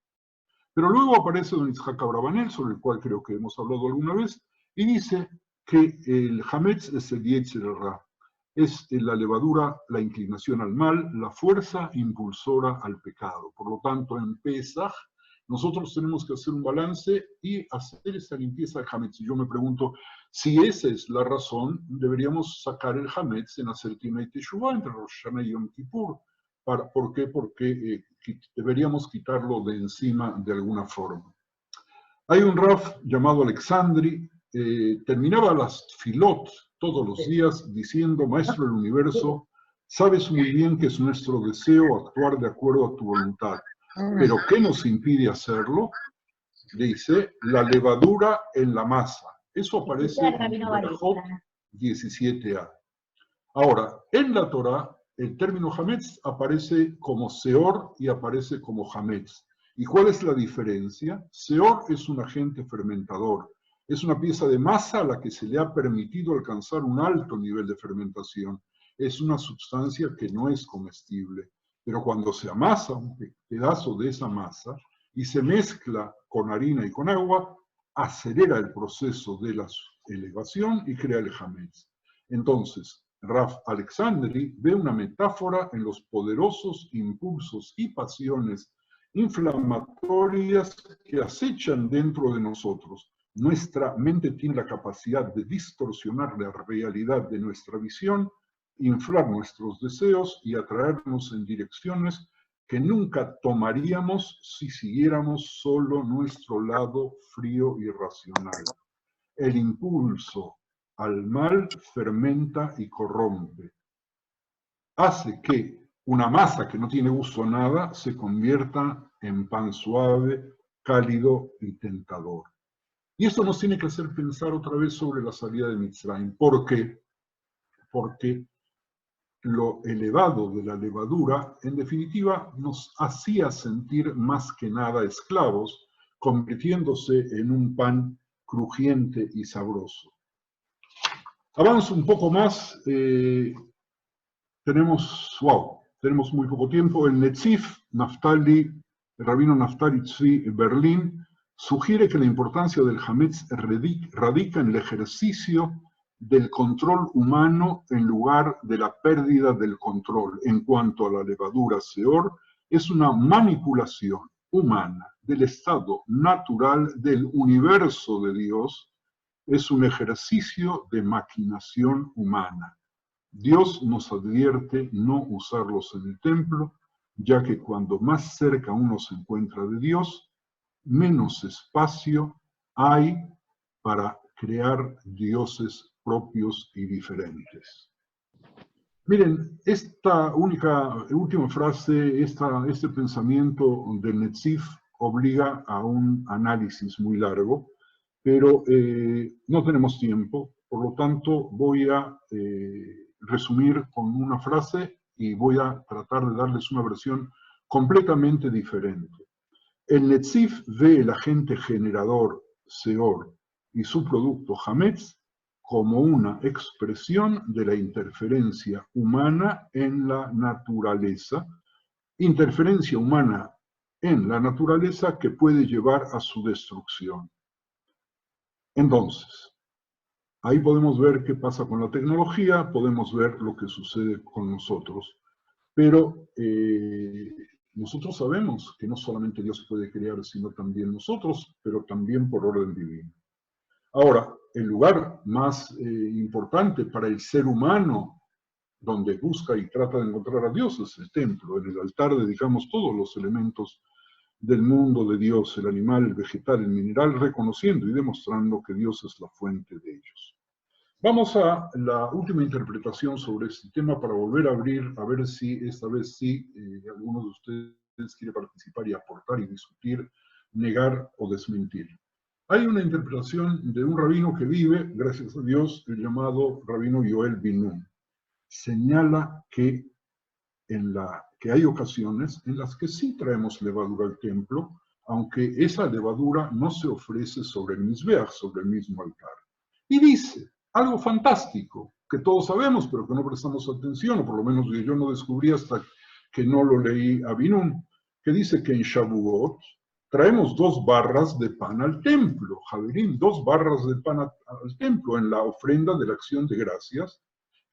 Pero luego aparece don Itzhak Abravanel, sobre el cual creo que hemos hablado alguna vez, y dice que el Hametz es el Yetzer Ra, es la levadura, la inclinación al mal, la fuerza impulsora al pecado. Por lo tanto, en Pesaj, nosotros tenemos que hacer un balance y hacer esa limpieza del Hametz. Y yo me pregunto, si esa es la razón, deberíamos sacar el Hametz en hacer Timei Teshuvah entre Rosh Hashanah y Yom Kippur. ¿Por qué? Porque deberíamos quitarlo de encima de alguna forma. Hay un Raf llamado Alexandri, terminaba las filot todos los días diciendo, Maestro del Universo, sabes muy bien que es nuestro deseo actuar de acuerdo a tu voluntad, pero ¿qué nos impide hacerlo? Dice, la levadura en la masa. Eso aparece en Berajot 17a. Ahora, en la Torah, el término Hametz aparece como Seor y aparece como Hametz. ¿Y cuál es la diferencia? Seor es un agente fermentador. Es una pieza de masa a la que se le ha permitido alcanzar un alto nivel de fermentación. Es una sustancia que no es comestible. Pero cuando se amasa un pedazo de esa masa y se mezcla con harina y con agua, acelera el proceso de la elevación y crea el Hametz. Entonces, Raf Alexandri ve una metáfora en los poderosos impulsos y pasiones inflamatorias que acechan dentro de nosotros. Nuestra mente tiene la capacidad de distorsionar la realidad de nuestra visión, inflar nuestros deseos y atraernos en direcciones que nunca tomaríamos si siguiéramos solo nuestro lado frío y racional. El impulso al mal fermenta y corrompe. Hace que una masa que no tiene gusto a nada se convierta en pan suave, cálido y tentador. Y esto nos tiene que hacer pensar otra vez sobre la salida de Mitzrayim. ¿Por qué? Porque lo elevado de la levadura, en definitiva, nos hacía sentir más que nada esclavos, convirtiéndose en un pan crujiente y sabroso. Avanzo un poco más. Tenemos muy poco tiempo. El Netzif, el rabino Naftali Tzvi Berlín, sugiere que la importancia del Hametz radica en el ejercicio del control humano en lugar de la pérdida del control. En cuanto a la levadura Seor, es una manipulación humana del estado natural del universo de Dios, es un ejercicio de maquinación humana. Dios nos advierte no usarlos en el templo, ya que cuando más cerca uno se encuentra de Dios, menos espacio hay para crear dioses propios y diferentes. Miren, esta última frase, este pensamiento del Netzif obliga a un análisis muy largo, pero no tenemos tiempo, por lo tanto voy a resumir con una frase y voy a tratar de darles una versión completamente diferente. El Netzif ve el agente generador, Seor, y su producto, Hametz, como una expresión de la interferencia humana en la naturaleza, interferencia humana en la naturaleza que puede llevar a su destrucción. Entonces, ahí podemos ver qué pasa con la tecnología, podemos ver lo que sucede con nosotros, pero nosotros sabemos que no solamente Dios puede crear, sino también nosotros, pero también por orden divino. Ahora, el lugar más importante para el ser humano donde busca y trata de encontrar a Dios, es el templo. En el altar dedicamos todos los elementos del mundo de Dios, el animal, el vegetal, el mineral, reconociendo y demostrando que Dios es la fuente de ellos. Vamos a la última interpretación sobre este tema para volver a abrir, a ver si esta vez sí algunos de ustedes quiere participar y aportar y discutir, negar o desmentir. Hay una interpretación de un rabino que vive, gracias a Dios, el llamado rabino Yoel Ben-Nun. Señala que hay ocasiones en las que sí traemos levadura al templo, aunque esa levadura no se ofrece sobre el mizbeach, sobre el mismo altar. Y dice algo fantástico, que todos sabemos, pero que no prestamos atención, o por lo menos yo no descubrí hasta que no lo leí a Ben-Nun, que dice que en Shavuot traemos 2 barras de pan al templo, Javerín, 2 barras de pan al templo en la ofrenda de la acción de gracias,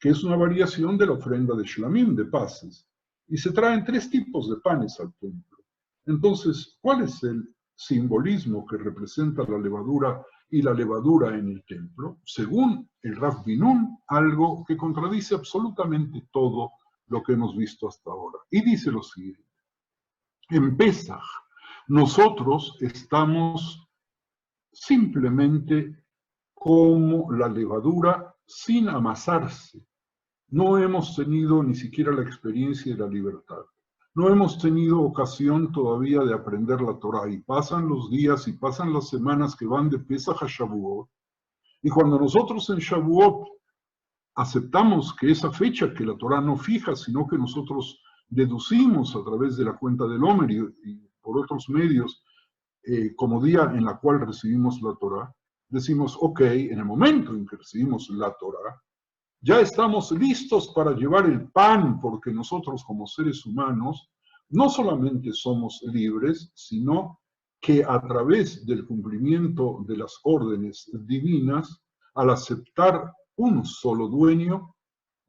que es una variación de la ofrenda de Shlamim, de paces. Y se traen 3 tipos de panes al templo. Entonces, ¿cuál es el simbolismo que representa la levadura y la levadura en el templo? Según el Rav Ben-Nun, algo que contradice absolutamente todo lo que hemos visto hasta ahora. Y dice lo siguiente: en Pesaj, nosotros estamos simplemente como la levadura sin amasarse. No hemos tenido ni siquiera la experiencia de la libertad. No hemos tenido ocasión todavía de aprender la Torah. Y pasan los días y pasan las semanas que van de Pesaj a Shavuot. Y cuando nosotros en Shavuot aceptamos que esa fecha que la Torah no fija, sino que nosotros deducimos a través de la cuenta del Homer y por otros medios, como día en la cual recibimos la Torah, decimos, ok, en el momento en que recibimos la Torah, ya estamos listos para llevar el pan, porque nosotros como seres humanos no solamente somos libres, sino que a través del cumplimiento de las órdenes divinas, al aceptar un solo dueño,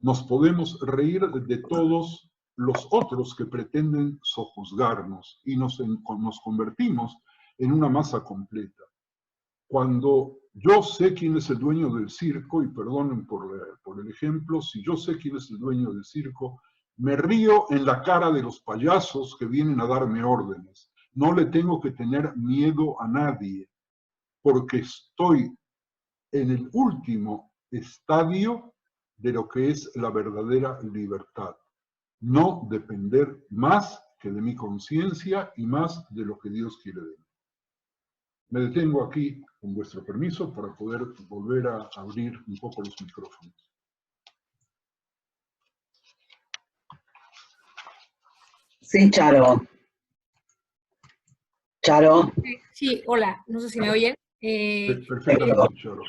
nos podemos reír de todos los otros que pretenden sojuzgarnos y nos convertimos en una masa completa. Cuando yo sé quién es el dueño del circo, y perdonen por el ejemplo, si yo sé quién es el dueño del circo, me río en la cara de los payasos que vienen a darme órdenes. No le tengo que tener miedo a nadie, porque estoy en el último estadio de lo que es la verdadera libertad. No depender más que de mi conciencia y más de lo que Dios quiere de mí. Me detengo aquí, con vuestro permiso, para poder volver a abrir un poco los micrófonos. Sí, Charo. Charo. Sí, hola, no sé si me oyen. Perfectamente, Charo.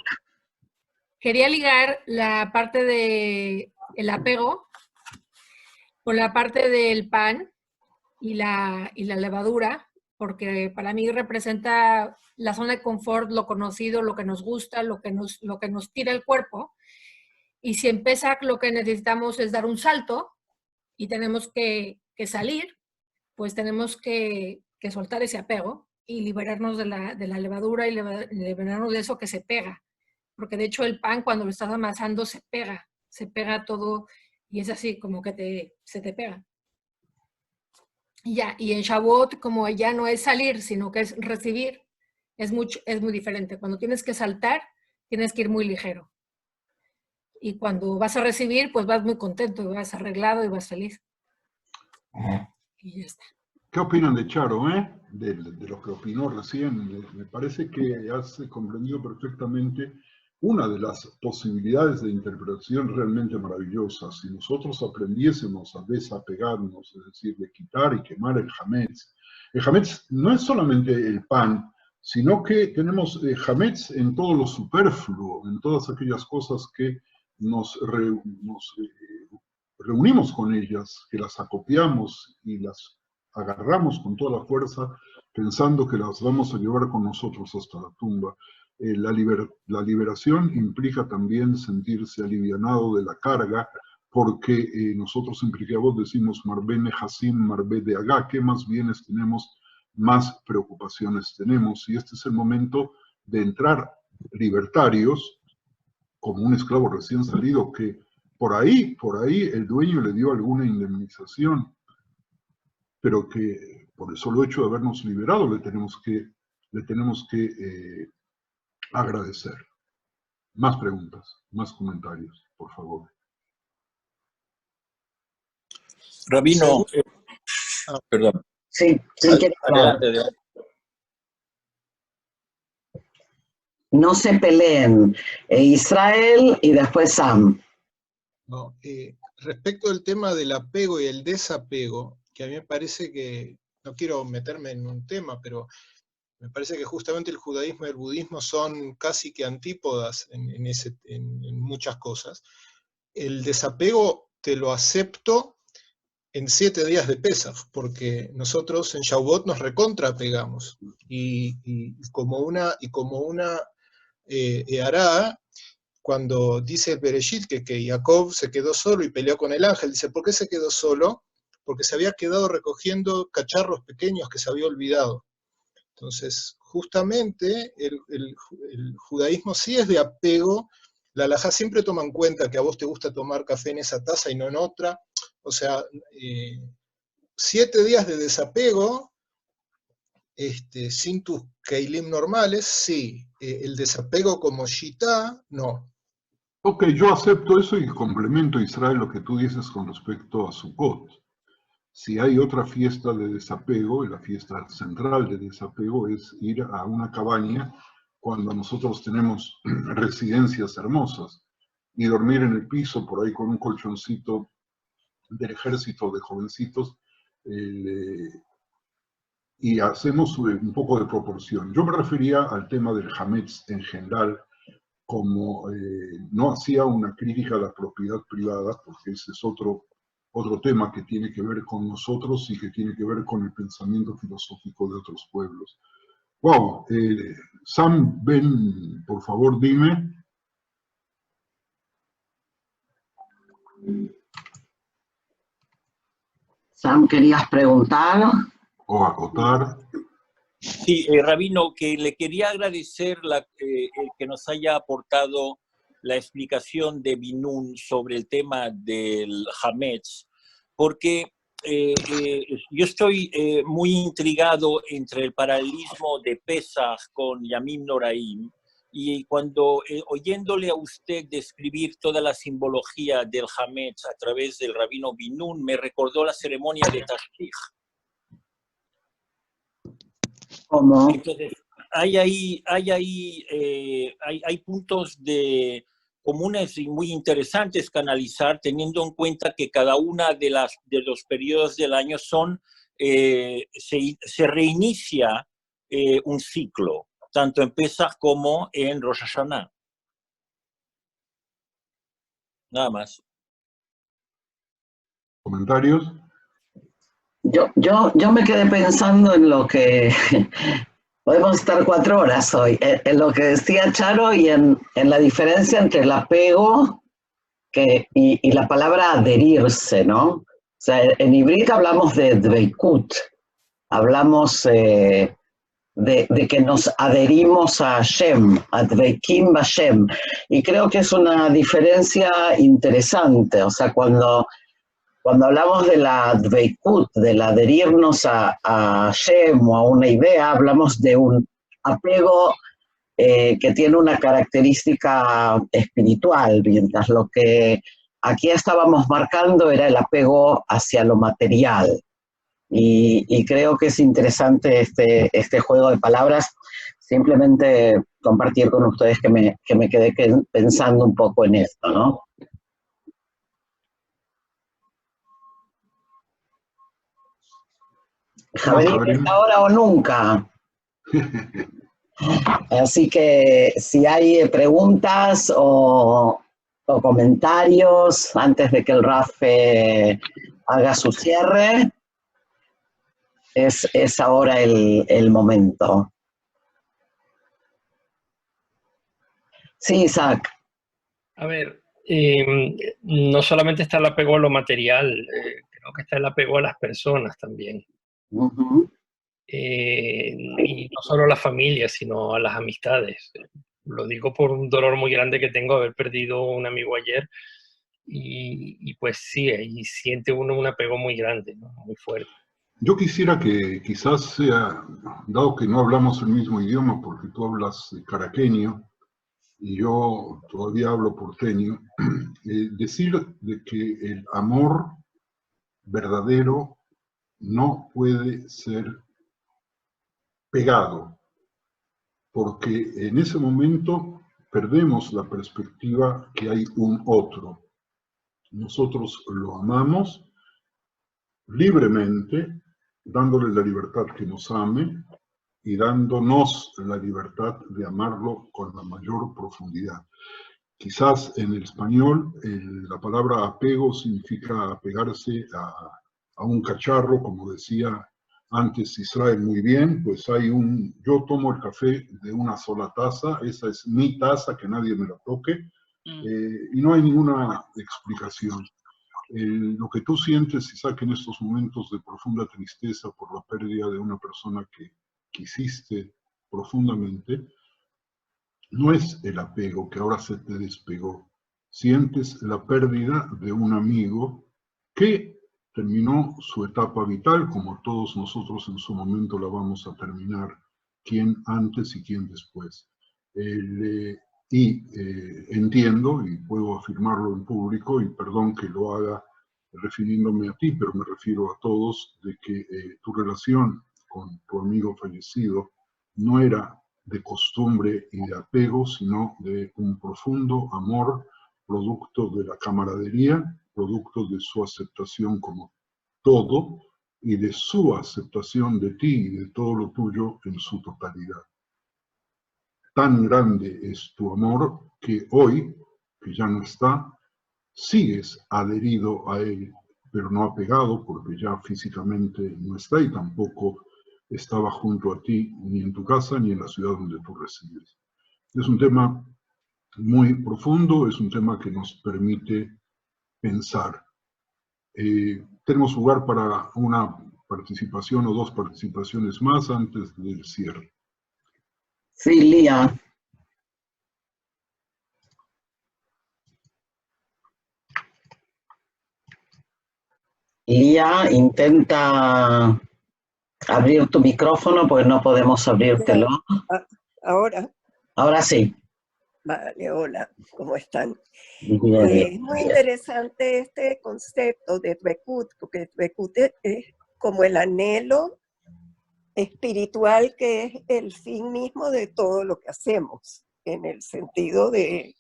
Quería ligar la parte del apego con la parte del pan y la levadura, porque para mí representa la zona de confort, lo conocido, lo que nos gusta, lo que nos tira el cuerpo. Y si en Pesach lo que necesitamos es dar un salto y tenemos que salir, pues tenemos que soltar ese apego y liberarnos de la levadura y liberarnos de eso que se pega. Porque de hecho el pan cuando lo estás amasando se pega todo y es así como que se te pega. Y ya, y en Shavuot, como ya no es salir, sino que es recibir, es muy diferente. Cuando tienes que saltar, tienes que ir muy ligero. Y cuando vas a recibir, pues vas muy contento, y vas arreglado y vas feliz. Y ya está. ¿Qué opinan de Charo, de lo que opinó recién? Me parece que has comprendido perfectamente una de las posibilidades de interpretación realmente maravillosas. Si nosotros aprendiésemos a desapegarnos, es decir, de quitar y quemar el hametz. El hametz no es solamente el pan, sino que tenemos hametz en todo lo superfluo, en todas aquellas cosas que nos reunimos con ellas, que las acopiamos y las agarramos con toda la fuerza, pensando que las vamos a llevar con nosotros hasta la tumba. La liberación implica también sentirse alivianado de la carga, porque nosotros en Pirkei Avot decimos Marbe Nehasim, Marbe de Agá, ¿qué más bienes tenemos, más preocupaciones tenemos? Y este es el momento de entrar libertarios, como un esclavo recién salido que por ahí el dueño le dio alguna indemnización, pero que por el solo hecho de habernos liberado le tenemos que agradecer. Más preguntas, más comentarios, por favor. Rabino, perdón. Sí, sí, quiero hablar. Adelante. No se peleen. Israel y después Sam. No, respecto al tema del apego y el desapego, que a mí me parece que, no quiero meterme en un tema, pero me parece que justamente el judaísmo y el budismo son casi que antípodas en muchas cosas. El desapego te lo acepto en 7 días de Pesaj, porque nosotros en Shavuot nos recontraapegamos, y como una hará, cuando dice el Bereshit que Jacob se quedó solo y peleó con el ángel, dice, ¿por qué se quedó solo? Porque se había quedado recogiendo cacharros pequeños que se había olvidado. Entonces, justamente, el judaísmo sí es de apego. La halajá siempre toma en cuenta que a vos te gusta tomar café en esa taza y no en otra. O sea, 7 días de desapego, sin tus keilim normales, sí. El desapego como shita, no. Ok, yo acepto eso y complemento, Israel, lo que tú dices con respecto a Sukkot. Si hay otra fiesta de desapego, y la fiesta central de desapego es ir a una cabaña cuando nosotros tenemos residencias hermosas y dormir en el piso por ahí con un colchoncito del ejército de jovencitos, y hacemos un poco de proporción. Yo me refería al tema del Hametz en general, como no hacía una crítica a la propiedad privada, porque ese es otro tema que tiene que ver con nosotros y que tiene que ver con el pensamiento filosófico de otros pueblos. Wow, Sam, ven, por favor, dime. Sam, ¿querías preguntar? O acotar. Sí, Rabino, que le quería agradecer el que nos haya aportado la explicación de Binun sobre el tema del Hametz, porque yo estoy muy intrigado entre el paralelismo de Pesach con Yamim Noraim, y cuando oyéndole a usted describir toda la simbología del Hametz a través del Rabino Binun, me recordó la ceremonia de Tashkich. ¿Cómo? Entonces, hay puntos comunes y muy interesantes que analizar, teniendo en cuenta que cada una de los periodos del año se reinicia un ciclo, tanto en Pesach como en Rosh Hashanah. Nada más. ¿Comentarios? Yo me quedé pensando en lo que podemos estar 4 horas hoy, en lo que decía Charo y en la diferencia entre el apego y la palabra adherirse, ¿no? O sea, en híbrido hablamos de dveikut, hablamos de que nos adherimos a Hashem, a dveikim Hashem, y creo que es una diferencia interesante. O sea, cuando hablamos de la dveikut, del adherirnos a Hashem o a una idea, hablamos de un apego que tiene una característica espiritual, mientras lo que aquí estábamos marcando era el apego hacia lo material. Y creo que es interesante este juego de palabras. Simplemente compartir con ustedes que me quedé pensando un poco en esto, ¿no? Javier, ¿es ahora o nunca? Así que si hay preguntas o comentarios antes de que el RAF haga su cierre, es ahora el momento. Sí, Isaac. A ver, no solamente está el apego a lo material, creo que está el apego a las personas también. Uh-huh. Y no solo a las familias, sino a las amistades. Lo digo por un dolor muy grande que tengo, haber perdido un amigo ayer, y pues sí, ahí siente uno un apego muy grande, ¿no? Muy fuerte. Yo quisiera que quizás sea, dado que no hablamos el mismo idioma, porque tú hablas caraqueño y yo todavía hablo porteño, decir de que el amor verdadero no puede ser pegado, porque en ese momento perdemos la perspectiva que hay un otro. Nosotros lo amamos libremente, dándole la libertad que nos ame y dándonos la libertad de amarlo con la mayor profundidad. Quizás en el español la palabra apego significa apegarse a un cacharro, como decía antes Israel muy bien, pues yo tomo el café de una sola taza, esa es mi taza, que nadie me la toque, y no hay ninguna explicación. Lo que tú sientes, Isaac, en estos momentos de profunda tristeza por la pérdida de una persona que quisiste profundamente, no es el apego que ahora se te despegó. Sientes la pérdida de un amigo que terminó su etapa vital, como todos nosotros en su momento la vamos a terminar, quién antes y quién después. Entiendo, y puedo afirmarlo en público, y perdón que lo haga refiriéndome a ti, pero me refiero a todos, de que tu relación con tu amigo fallecido no era de costumbre y de apego, sino de un profundo amor, producto de la camaradería, producto de su aceptación como todo y de su aceptación de ti y de todo lo tuyo en su totalidad. Tan grande es tu amor que hoy, que ya no está, sigues adherido a él, pero no apegado porque ya físicamente no está y tampoco estaba junto a ti ni en tu casa ni en la ciudad donde tú resides. Es un tema muy profundo, es un tema que nos permite pensar. Tenemos lugar para una participación o dos participaciones más antes del cierre. Sí, Lía. Lía, intenta abrir tu micrófono porque no podemos abrírtelo. Ahora. Ahora sí. Vale, hola, ¿cómo están? Bien. Es muy interesante este concepto de Dvekut, porque Dvekut es como el anhelo espiritual que es el fin mismo de todo lo que hacemos, en el sentido de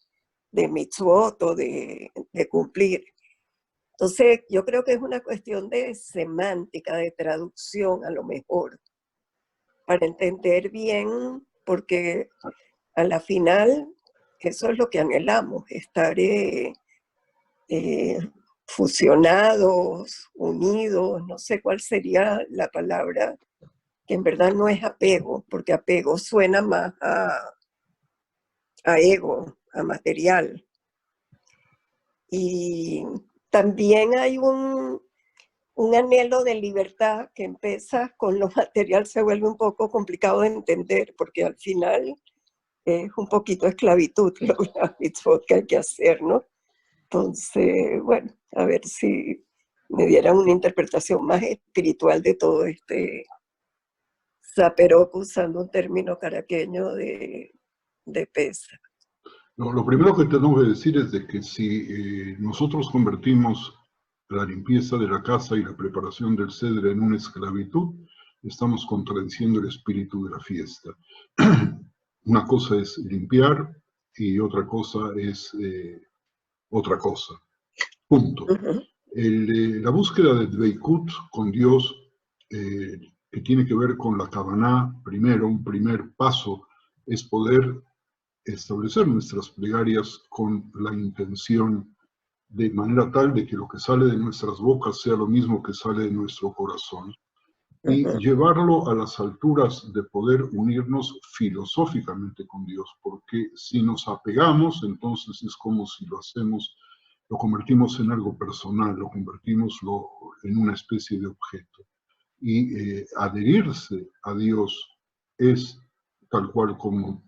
mitzvot o de cumplir. Entonces, yo creo que es una cuestión de semántica, de traducción a lo mejor, para entender bien, porque a la final eso es lo que anhelamos, estar fusionados, unidos, no sé cuál sería la palabra, que en verdad no es apego, porque apego suena más a ego, a material. Y también hay un anhelo de libertad que empieza con lo material, se vuelve un poco complicado de entender, porque al final es un poquito esclavitud las mitzvot que hay que hacer, ¿no? Entonces, bueno, a ver si me dieran una interpretación más espiritual de todo este zaperoco, usando un término caraqueño de Pesaj. Lo primero que tenemos que decir es de que si nosotros convertimos la limpieza de la casa y la preparación del cedre en una esclavitud, estamos contradiciendo el espíritu de la fiesta. Una cosa es limpiar y otra cosa es otra cosa. Punto. La búsqueda de Dveikut con Dios, que tiene que ver con la Kavaná, primero, un primer paso, es poder establecer nuestras plegarias con la intención de manera tal de que lo que sale de nuestras bocas sea lo mismo que sale de nuestro corazón y llevarlo a las alturas de poder unirnos filosóficamente con Dios, porque si nos apegamos, entonces es como si lo convertimos en algo personal, lo convertimos en una especie de objeto. Y adherirse a Dios es tal cual como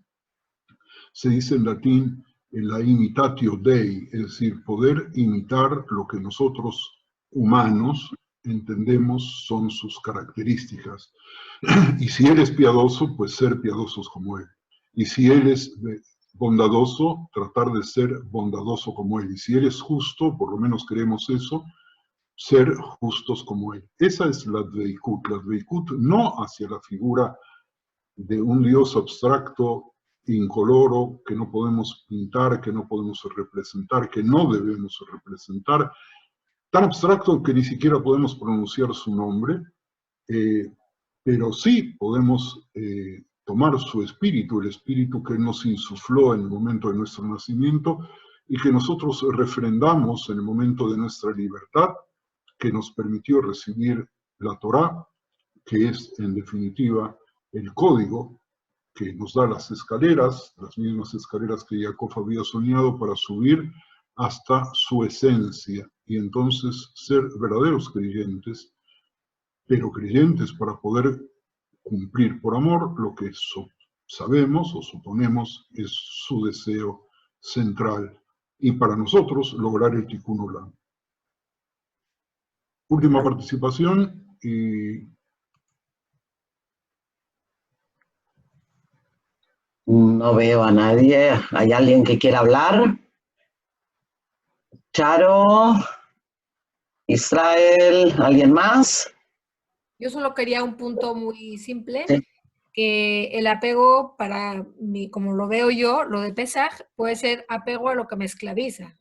se dice en latín, en la imitatio Dei, es decir, poder imitar lo que nosotros humanos entendemos son sus características. Y si Él es piadoso, pues ser piadosos como Él. Y si Él es bondadoso, tratar de ser bondadoso como Él. Y si Él es justo, por lo menos queremos eso, ser justos como Él. Esa es la Dveikut. La Dveikut no hacia la figura de un Dios abstracto, incoloro, que no podemos pintar, que no podemos representar, que no debemos representar, tan abstracto que ni siquiera podemos pronunciar su nombre, pero sí podemos tomar su espíritu, el espíritu que nos insufló en el momento de nuestro nacimiento y que nosotros refrendamos en el momento de nuestra libertad, que nos permitió recibir la Torá, que es en definitiva el código que nos da las mismas escaleras que Jacob había soñado para subir hasta su esencia, y entonces ser verdaderos creyentes, pero creyentes para poder cumplir por amor lo que sabemos o suponemos es su deseo central, y para nosotros lograr el Tikkun Olam. Última participación y... No veo a nadie. ¿Hay alguien que quiera hablar? Charo, Israel, ¿alguien más? Yo solo quería un punto muy simple, Sí. que el apego para mí, como lo veo yo, lo de Pesaj, puede ser apego a lo que me esclaviza,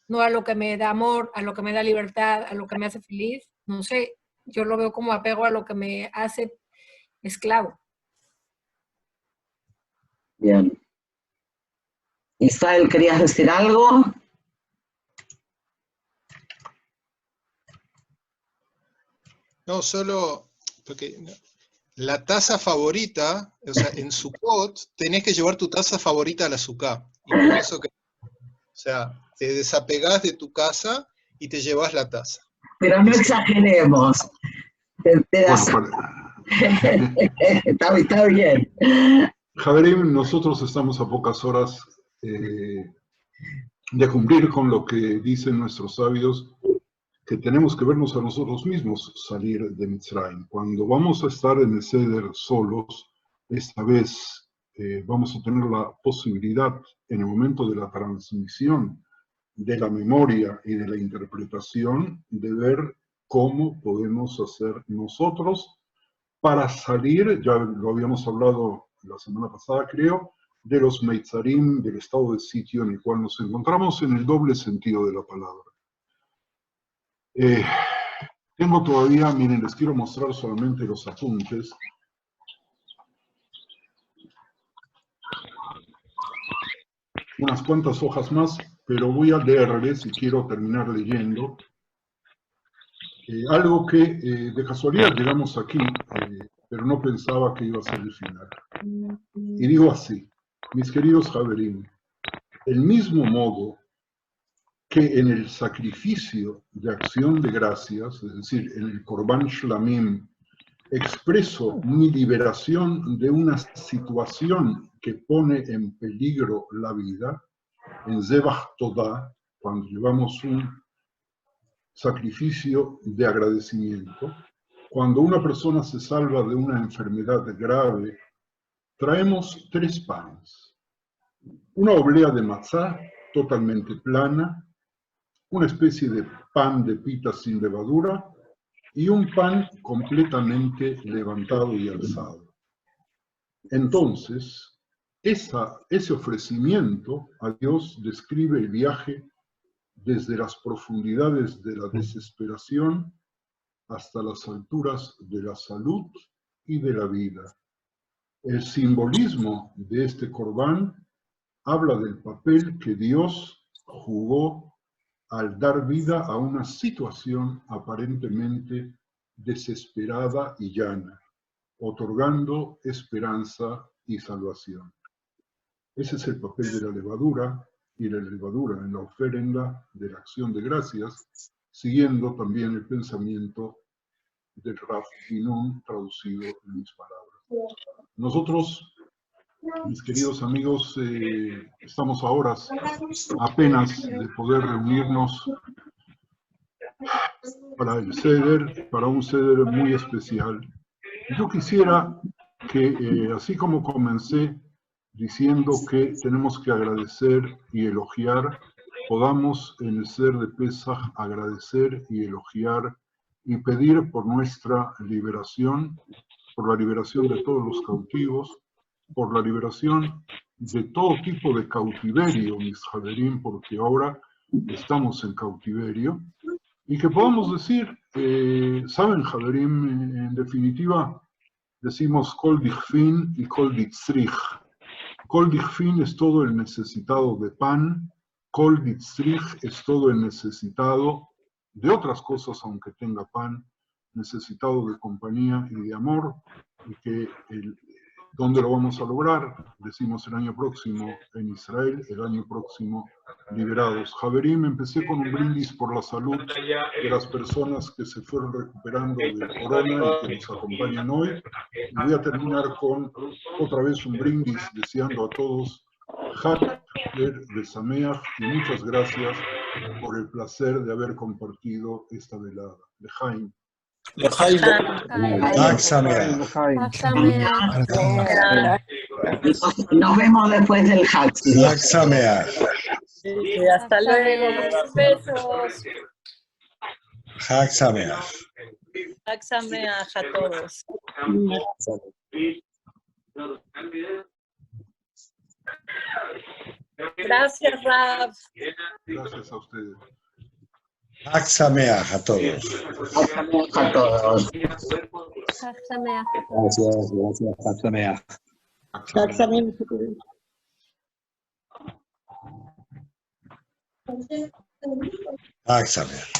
no a lo que me da amor, a lo que me da libertad, a lo que me hace feliz. No sé, yo lo veo como apego a lo que me hace esclavo. Bien. Israel, ¿querías decir algo? No, solo porque la taza favorita, o sea, en Sukkot tenés que llevar tu taza favorita a la Sukkah. Y por eso que, o sea, te desapegás de tu casa y te llevas la taza. Pero no exageremos. Bueno, Está bien. Javerim, nosotros estamos a pocas horas de cumplir con lo que dicen nuestros sabios, que tenemos que vernos a nosotros mismos salir de Mitzrayim. Cuando vamos a estar en el Seder solos, esta vez vamos a tener la posibilidad, en el momento de la transmisión de la memoria y de la interpretación, de ver cómo podemos hacer nosotros para salir, ya lo habíamos hablado la semana pasada creo, de los Meitzarim, del estado de sitio en el cual nos encontramos en el doble sentido de la palabra. Tengo todavía, miren, les quiero mostrar solamente los apuntes. Unas cuantas hojas más, pero voy a leerles y quiero terminar leyendo. Algo que de casualidad llegamos aquí, pero no pensaba que iba a ser el final. Y digo así, mis queridos Javerim, del mismo modo que en el sacrificio de acción de gracias, es decir, en el Korban Shlamim, expreso mi liberación de una situación que pone en peligro la vida, en Zebach Todah, cuando llevamos un sacrificio de agradecimiento, cuando una persona se salva de una enfermedad grave, traemos 3 panes. Una oblea de matzá totalmente plana, una especie de pan de pita sin levadura y un pan completamente levantado y alzado. Entonces, ese ofrecimiento a Dios describe el viaje desde las profundidades de la desesperación hasta las alturas de la salud y de la vida. El simbolismo de este Corbán habla del papel que Dios jugó al dar vida a una situación aparentemente desesperada y llana, otorgando esperanza y salvación. Ese es el papel de la levadura, y la levadura en la ofrenda de la acción de gracias, siguiendo también el pensamiento del Rav Binun traducido en mis palabras. Nosotros Mis queridos amigos, estamos a horas apenas de poder reunirnos para el Seder, para un Seder muy especial. Yo quisiera que, así como comencé diciendo que tenemos que agradecer y elogiar, podamos en el Seder de Pesaj agradecer y elogiar y pedir por nuestra liberación, por la liberación de todos los cautivos, por la liberación de todo tipo de cautiverio, mis Javerín, porque ahora estamos en cautiverio, y que podamos decir, saben, Javerín, en definitiva, decimos Kol Dichfin y Kol Ditzrich. Kol Dichfin es todo el necesitado de pan, Kol Ditzrich es todo el necesitado de otras cosas, aunque tenga pan, necesitado de compañía y de amor, y que ¿dónde lo vamos a lograr? Decimos el año próximo en Israel, el año próximo liberados. Javerim, empecé con un brindis por la salud de las personas que se fueron recuperando del corona y que nos acompañan hoy. Y voy a terminar con otra vez un brindis deseando a todos Hag de Sameach y muchas gracias por el placer de haber compartido esta velada. Lejaim. Nos vemos después del Hag. Hasta luego. Besos. Hag Sameach. Hag Sameach a todos. Gracias, Rav. Gracias a ustedes. Hag Sameach a todos. Hag Sameach a todos. Hag Sameach. Gracias, gracias. Hag Sameach. Hag Sameach. Hag Sameach.